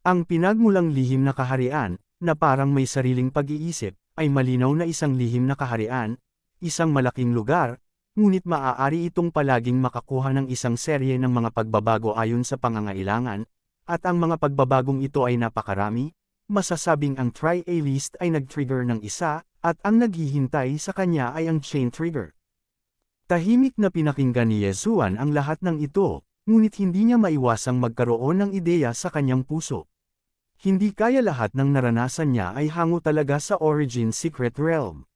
Ang pinagmulang lihim na kaharian, na parang may sariling pag-iisip, ay malinaw na isang lihim na kaharian, isang malaking lugar, ngunit maaari itong palaging makakuha ng isang serye ng mga pagbabago ayon sa pangangailangan, at ang mga pagbabagong ito ay napakarami, masasabing ang trialist ay nag-trigger ng isa, at ang naghihintay sa kanya ay ang chain trigger. Tahimik na pinakinggan ni Yesuan ang lahat ng ito, ngunit hindi niya maiwasang magkaroon ng ideya sa kanyang puso. Hindi kaya lahat ng naranasan niya ay hango talaga sa Origin Secret Realm.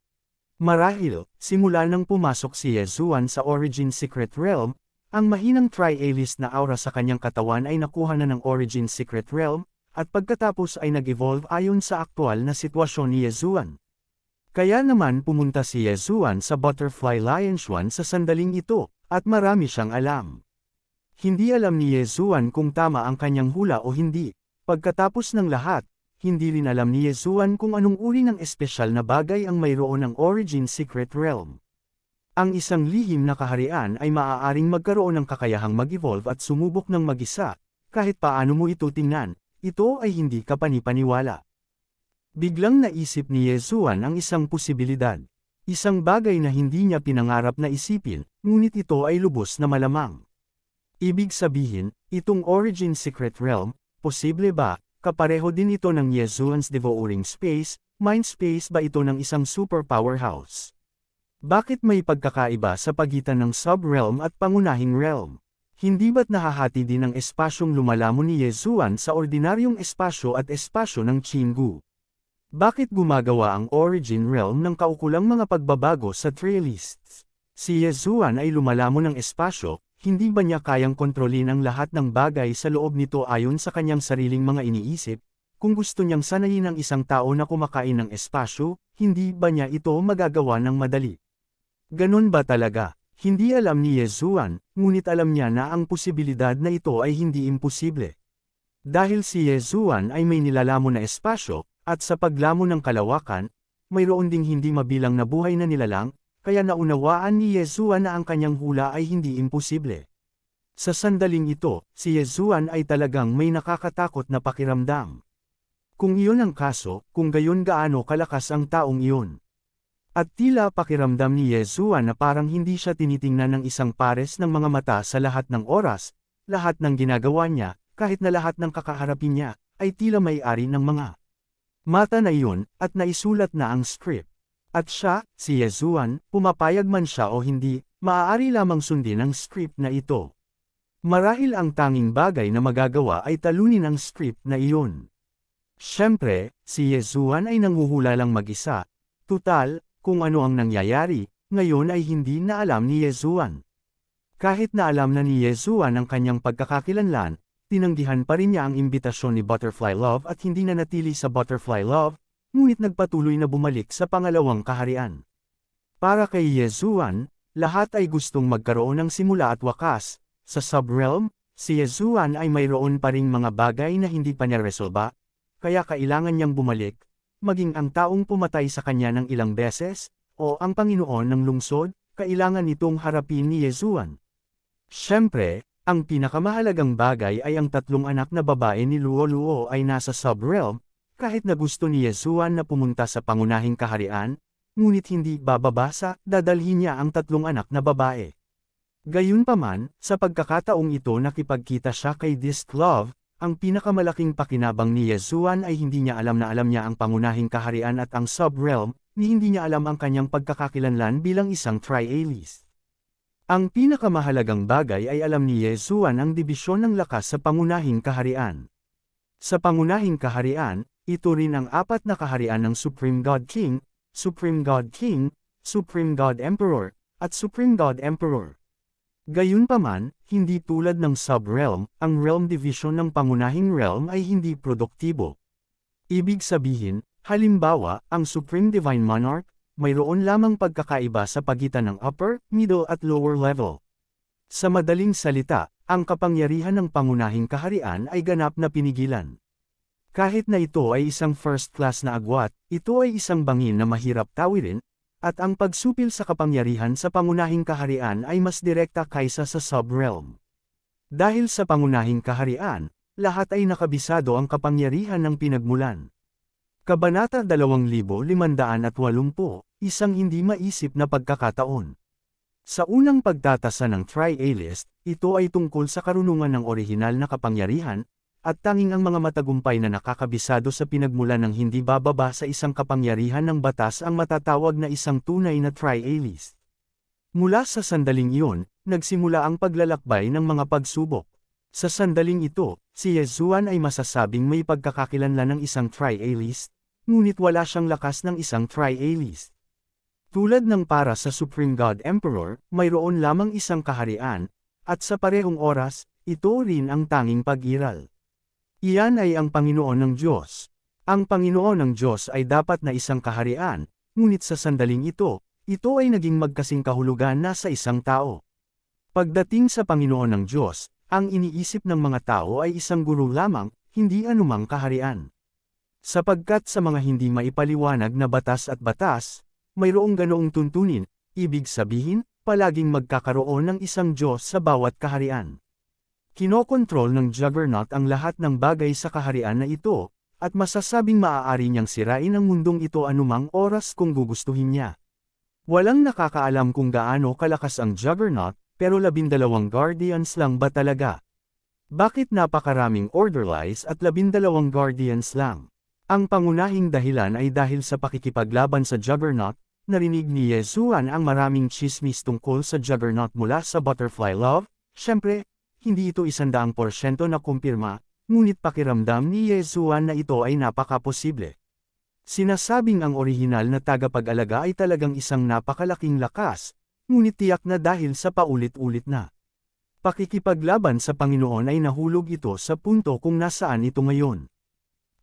Marahil, simula nang pumasok si Yezuan sa Origin Secret Realm, ang mahinang Tri-Alist na aura sa kanyang katawan ay nakuha na ng Origin Secret Realm, at pagkatapos ay nag-evolve ayon sa aktual na sitwasyon ni Yezuan. Kaya naman pumunta si Yezuan sa Butterfly Lion Xuan sa sandaling ito, at marami siyang alam. Hindi alam ni Yezuan kung tama ang kanyang hula o hindi. Pagkatapos ng lahat, hindi rin alam ni Yezuan kung anong uri ng espesyal na bagay ang mayroon ng Origin Secret Realm. Ang isang lihim na kaharian ay maaaring magkaroon ng kakayahang mag-evolve at sumubok ng mag-isa, kahit paano mo ito tingnan, ito ay hindi kapanipaniwala. Biglang naisip ni Yezuan ang isang posibilidad. Isang bagay na hindi niya pinangarap na isipin, ngunit ito ay lubos na malamang. Ibig sabihin, itong Origin Secret Realm, posible ba, kapareho din ito ng Yezuan's Devouring Space, Mind Space ba ito ng isang super powerhouse? Bakit may pagkakaiba sa pagitan ng sub-realm at pangunahing realm? Hindi ba't nahahati din ang espasyong lumalamon ni Yezuan sa ordinaryong espasyo at espasyo ng Chingu? Bakit gumagawa ang Origin Realm ng kaukulang mga pagbabago sa Tri-Alists? Si Yezuan ay lumalamon ng espasyo, hindi ba niya kayang kontrolin ang lahat ng bagay sa loob nito ayon sa kanyang sariling mga iniisip? Kung gusto niyang sanayin ang isang tao na kumakain ng espasyo, hindi ba niya ito magagawa ng madali? Ganon ba talaga? Hindi alam ni Yezuan, ngunit alam niya na ang posibilidad na ito ay hindi imposible. Dahil si Yezuan ay may nilalamon na espasyo, at sa paglamon ng kalawakan, mayroon ding hindi mabilang na buhay na nilalang, kaya naunawaan ni Yezuan na ang kanyang hula ay hindi imposible. Sa sandaling ito, si Yezuan ay talagang may nakakatakot na pakiramdam. Kung iyon ang kaso, kung gayon gaano kalakas ang taong iyon. At tila pakiramdam ni Yezuan na parang hindi siya tinitingnan ng isang pares ng mga mata sa lahat ng oras, lahat ng ginagawa niya, kahit na lahat ng kakaharapin niya, ay tila may-ari ng mga mata na iyon, at naisulat na ang script. At siya, si Yezuan, pumapayag man siya o hindi, maaari lamang sundin ang script na ito. Marahil ang tanging bagay na magagawa ay talunin ang script na iyon. Siyempre, si Yezuan ay nanguhula lang mag-isa. Tutal, kung ano ang nangyayari, ngayon ay hindi na alam ni Yezuan. Kahit na alam na ni Yezuan ang kanyang pagkakakilanlan, tinanggihan pa rin niya ang imbitasyon ni Butterfly Love at hindi na natili sa Butterfly Love, ngunit nagpatuloy na bumalik sa pangalawang kaharian. Para kay Yezuan, lahat ay gustong magkaroon ng simula at wakas. Sa sub-realm, si Yezuan ay mayroon pa ring mga bagay na hindi pa niya resolba, kaya kailangan niyang bumalik, maging ang taong pumatay sa kanya ng ilang beses, o ang Panginoon ng lungsod, kailangan nitong harapin ni Yezuan. Siyempre, ang pinakamahalagang bagay ay ang tatlong anak na babae ni Luo Luo ay nasa sub-realm, kahit na gusto ni Yezuan na pumunta sa pangunahing kaharian, ngunit hindi bababasa, dadalhin niya ang tatlong anak na babae. Gayunpaman, sa pagkakataong ito nakipagkita siya kay Disc Love, ang pinakamalaking pakinabang ni Yezuan ay hindi niya alam na alam niya ang pangunahing kaharian at ang sub-realm, ni hindi niya alam ang kanyang pagkakakilanlan bilang isang Tri-Alist. Ang pinakamahalagang bagay ay alam ni Yezuan ang dibisyon ng lakas sa pangunahing kaharian. Sa pangunahing kaharian, ito rin ang apat na kaharian ng Supreme God King, Supreme God King, Supreme God Emperor, at Supreme God Emperor. Gayunpaman, hindi tulad ng sub-realm, ang realm division ng pangunahing realm ay hindi produktibo. Ibig sabihin, halimbawa, ang Supreme Divine Monarch, mayroon lamang pagkakaiba sa pagitan ng upper, middle at lower level. Sa madaling salita, ang kapangyarihan ng pangunahing kaharian ay ganap na pinigilan. Kahit na ito ay isang first-class na agwat, ito ay isang bangin na mahirap tawirin, at ang pagsupil sa kapangyarihan sa pangunahing kaharian ay mas direkta kaysa sa sub-realm. Dahil sa pangunahing kaharian, lahat ay nakabisado ang kapangyarihan ng pinagmulan. Kabanata 2580, isang hindi maisip na pagkakataon. Sa unang pagtatasa ng Tri-Alist, ito ay tungkol sa karunungan ng orihinal na kapangyarihan, at tanging ang mga matagumpay na nakakabisado sa pinagmulan ng hindi bababa sa isang kapangyarihan ng batas ang matatawag na isang tunay na Tri-Alist. Mula sa sandaling iyon, nagsimula ang paglalakbay ng mga pagsubok. Sa sandaling ito, si Yezuan ay masasabing may pagkakakilanlan ng isang trialist, ngunit wala siyang lakas ng isang trialist. Tulad ng para sa Supreme God Emperor, mayroon lamang isang kaharian, at sa parehong oras, ito rin ang tanging pag-iral. Iyan ay ang Panginoon ng Diyos. Ang Panginoon ng Diyos ay dapat na isang kaharian, ngunit sa sandaling ito ay naging magkasing kahulugan na sa isang tao. Pagdating sa Panginoon ng Diyos, ang iniisip ng mga tao ay isang guro lamang, hindi anumang kaharian. Sapagkat sa mga hindi maipaliwanag na batas at batas, mayroong ganoong tuntunin, ibig sabihin, palaging magkakaroon ng isang Diyos sa bawat kaharian. Kinokontrol ng Juggernaut ang lahat ng bagay sa kaharian na ito, at masasabing maaari niyang sirain ang mundong ito anumang oras kung gugustuhin niya. Walang nakakaalam kung gaano kalakas ang Juggernaut, pero 12 Guardians lang ba talaga? Bakit napakaraming Orderlies at 12 Guardians lang? Ang pangunahing dahilan ay dahil sa pakikipaglaban sa Juggernaut, narinig ni Yezuan ang maraming chismis tungkol sa Juggernaut mula sa Butterfly Love. Siyempre, hindi ito 100% na kumpirma, ngunit pakiramdam ni Yezuan na ito ay napakaposible. Sinasabing ang orihinal na tagapag-alaga ay talagang isang napakalaking lakas, ngunit tiyak na dahil sa paulit-ulit na pakikipaglaban sa Panginoon ay nahulog ito sa punto kung nasaan ito ngayon.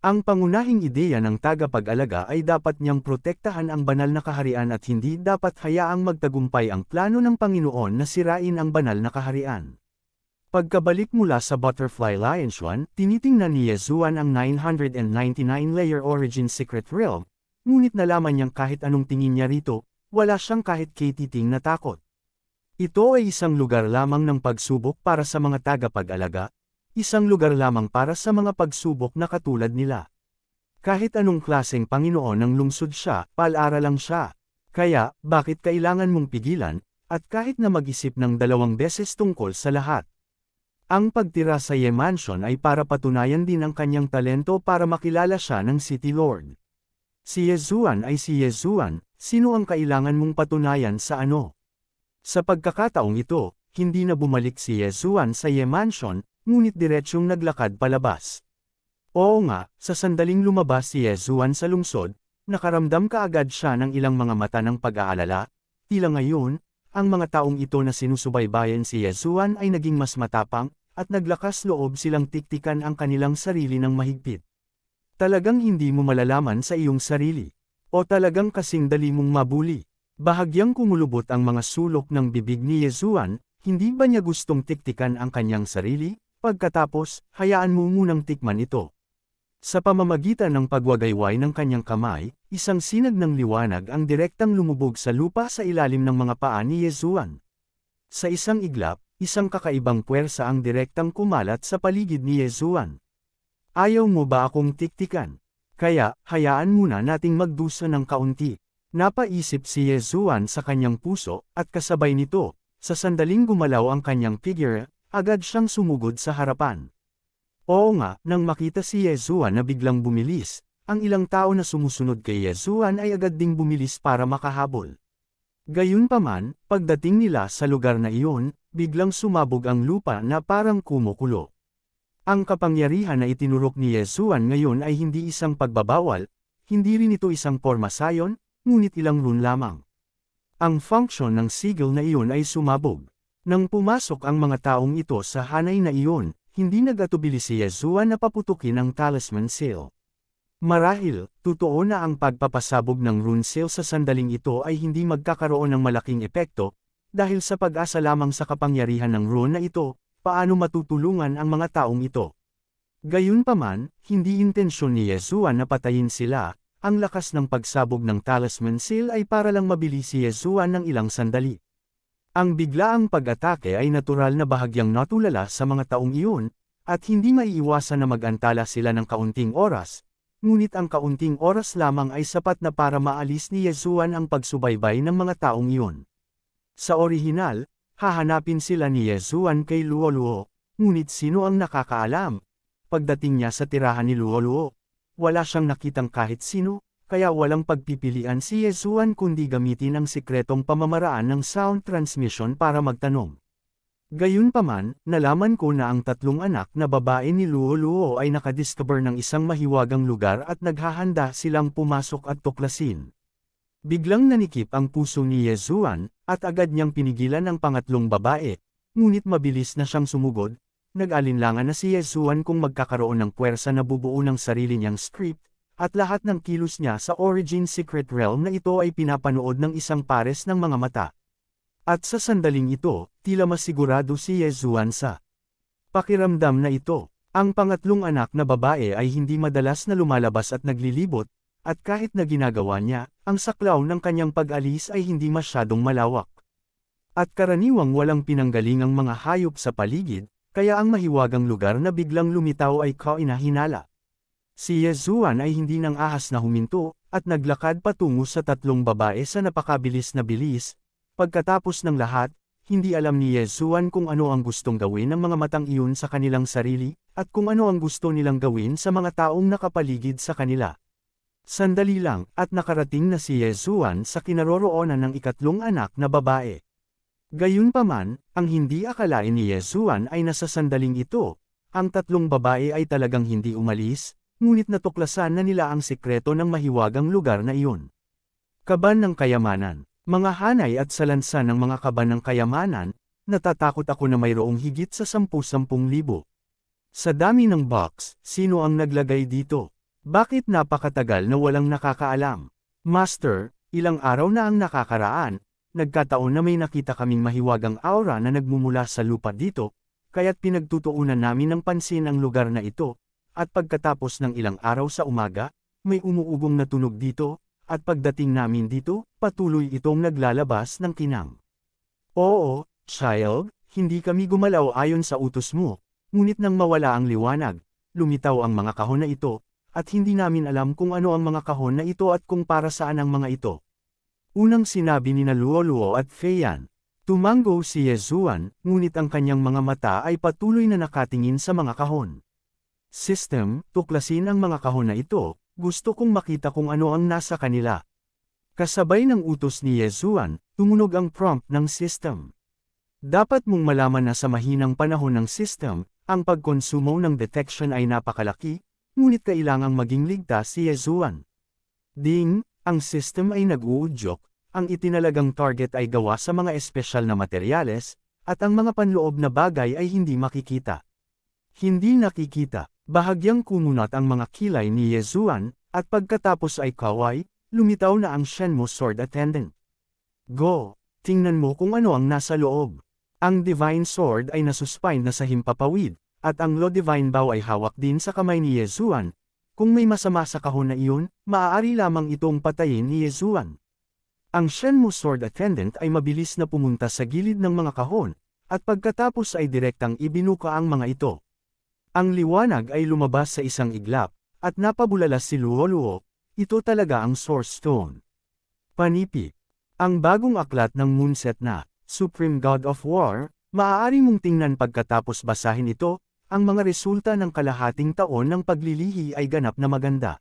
Ang pangunahing ideya ng tagapag-alaga ay dapat niyang protektahan ang banal na kaharian at hindi dapat hayaang magtagumpay ang plano ng Panginoon na sirain ang banal na kaharian. Pagkabalik mula sa Butterfly Lionshuan, tinitingnan ni Yezuan ang 999-layer Origin Secret Realm, ngunit nalaman niyang kahit anong tingin niya rito, wala siyang kahit katiting na takot. Ito ay isang lugar lamang ng pagsubok para sa mga tagapag-alaga, isang lugar lamang para sa mga pagsubok na katulad nila. Kahit anong klaseng Panginoon ang lungsod siya, pal-aralang siya. Kaya, bakit kailangan mong pigilan, at kahit na mag-isip ng 2 beses tungkol sa lahat? Ang pagtira sa Ye Mansion ay para patunayan din ang kanyang talento para makilala siya ng City Lord. Si Yezuan ay si Yezuan, sino ang kailangan mong patunayan sa ano? Sa pagkakataong ito, hindi na bumalik si Yezuan sa Ye Mansion, ngunit diretsyong naglakad palabas. Oo nga, sa sandaling lumabas si Yezuan sa lungsod, nakaramdam kaagad siya ng ilang mga mata ng pag-aalala, tila ngayon, ang mga taong ito na sinusubaybayan si Yezuan ay naging mas matapang, at naglakas loob silang tiktikan ang kanilang sarili ng mahigpit. Talagang hindi mo malalaman sa iyong sarili. O talagang kasing dali mong mabuli. Bahagyang kumulubot ang mga sulok ng bibig ni Yezuan, hindi ba niya gustong tiktikan ang kanyang sarili? Pagkatapos, hayaan mo munang tikman ito. Sa pamamagitan ng pagwagayway ng kanyang kamay, isang sinag ng liwanag ang direktang lumubog sa lupa sa ilalim ng mga paa ni Yezuan. Sa isang iglap, isang kakaibang puwersa ang direktang kumalat sa paligid ni Yezuan. Ayaw mo ba akong tiktikan? Kaya, hayaan muna nating magdusa ng kaunti. Napaisip si Yezuan sa kanyang puso, at kasabay nito, sa sandaling gumalaw ang kanyang figure, agad siyang sumugod sa harapan. Oo nga, nang makita si Yezuan na biglang bumilis, ang ilang tao na sumusunod kay Yezuan ay agad ding bumilis para makahabol. Gayunpaman, pagdating nila sa lugar na iyon, biglang sumabog ang lupa na parang kumukulo. Ang kapangyarihan na itinurok ni Yezuan ngayon ay hindi isang pagbabawal, hindi rin ito isang pormasayon, ngunit ilang rune lamang. Ang function ng sigil na iyon ay sumabog. Nang pumasok ang mga taong ito sa hanay na iyon, hindi nagatubili si Yezuan na paputukin ang talisman seal. Marahil, totoo na ang pagpapasabog ng rune seal sa sandaling ito ay hindi magkakaroon ng malaking epekto, dahil sa pag-asa lamang sa kapangyarihan ng rune na ito, paano matutulungan ang mga taong ito. Gayunpaman, hindi intensyon ni Yezuan na patayin sila, ang lakas ng pagsabog ng talisman seal ay para lang mabili si Yezuan ng ilang sandali. Ang biglaang pag-atake ay natural na bahagyang natulala sa mga taong iyon, at hindi maiiwasan na mag-antala sila ng kaunting oras, ngunit ang kaunting oras lamang ay sapat na para maalis ni Yezuan ang pagsubaybay ng mga taong iyon. Sa orihinal, hahanapin sila ni Yezuan kay Luoluo, ngunit sino ang nakakaalam? Pagdating niya sa tirahan ni Luoluo, wala siyang nakitang kahit sino, kaya walang pagpipilian si Yezuan kundi gamitin ang sikretong pamamaraan ng sound transmission para magtanong. Gayunpaman, nalaman ko na ang tatlong anak na babae ni Luo Luo ay nakadiscover ng isang mahiwagang lugar at naghahanda silang pumasok at tuklasin. Biglang nanikip ang puso ni Yezuan, at agad niyang pinigilan ang pangatlong babae, ngunit mabilis na siyang sumugod. Nag-alinlangan na si Yezuan kung magkakaroon ng puwersa na bubuo ng sarili niyang script, at lahat ng kilos niya sa Origin Secret Realm na ito ay pinapanood ng isang pares ng mga mata. At sa sandaling ito, tila masigurado si Yezuan sa pakiramdam na ito. Ang pangatlong anak na babae ay hindi madalas na lumalabas at naglilibot, at kahit na ginagawa niya, ang saklaw ng kanyang pag-alis ay hindi masyadong malawak. At karaniwang walang pinanggalingang mga hayop sa paligid, kaya ang mahiwagang lugar na biglang lumitaw ay kainahinala. Si Yezuan ay hindi nang ahas na huminto, at naglakad patungo sa tatlong babae sa napakabilis na bilis. Pagkatapos ng lahat, hindi alam ni Yezuan kung ano ang gustong gawin ng mga matang iyon sa kanilang sarili, at kung ano ang gusto nilang gawin sa mga taong nakapaligid sa kanila. Sandali lang, at nakarating na si Yezuan sa kinaroroonan ng ikatlong anak na babae. Gayunpaman, ang hindi akalain ni Yezuan ay nasa sandaling ito. Ang tatlong babae ay talagang hindi umalis, ngunit natuklasan na nila ang sikreto ng mahiwagang lugar na iyon. Kaban ng kayamanan. Mga hanay at salansan ng mga kaban ng kayamanan, natatakot ako na mayroong higit sa 10,000 Sa dami ng box, sino ang naglagay dito? Bakit napakatagal na walang nakakaalam? Master, ilang araw na ang nakakaraan, nagkataon na may nakita kaming mahiwagang aura na nagmumula sa lupa dito, kaya't pinagtutuunan namin ng pansin ang lugar na ito, at pagkatapos ng ilang araw sa umaga, may umuugong na tunog dito, at pagdating namin dito, patuloy itong naglalabas ng kinang. Oo, child, hindi kami gumalaw ayon sa utos mo, ngunit nang mawala ang liwanag, lumitaw ang mga kahon na ito, at hindi namin alam kung ano ang mga kahon na ito at kung para saan ang mga ito. Unang sinabi ni Luo Luo at Feiyan. Tumango si Yezuan, ngunit ang kanyang mga mata ay patuloy na nakatingin sa mga kahon. System, tuklasin ang mga kahon na ito, gusto kong makita kung ano ang nasa kanila. Kasabay ng utos ni Yezuan, tumunog ang prompt ng system. Dapat mong malaman na sa mahinang panahon ng system, ang pagkonsumo ng detection ay napakalaki, ngunit kailangang maging ligtas si Yezuan. Ding, ang system ay nag-uudyok, ang itinalagang target ay gawa sa mga espesyal na materyales, at ang mga panloob na bagay ay hindi makikita. Hindi nakikita, bahagyang kumunat ang mga kilay ni Yezuan, at pagkatapos ay kaway, lumitaw na ang Shenmue Sword Attendant. Go, tingnan mo kung ano ang nasa loob. Ang Divine Sword ay nasuspine na sa himpapawid, at ang Lo Divine Bow ay hawak din sa kamay ni Yezuan. Kung may masama sa kahon na iyon, maaari lamang itong patayin ni Yezuan. Ang Shenmue Sword Attendant ay mabilis na pumunta sa gilid ng mga kahon, at pagkatapos ay direktang ibinuka ang mga ito. Ang liwanag ay lumabas sa isang iglap, at napabulala si Luo Luo. Ito talaga ang Source Stone. Panipik. Ang bagong aklat ng Moonset na Supreme God of War, maaari mong tingnan pagkatapos basahin ito. Ang mga resulta ng kalahating taon ng paglilihi ay ganap na maganda.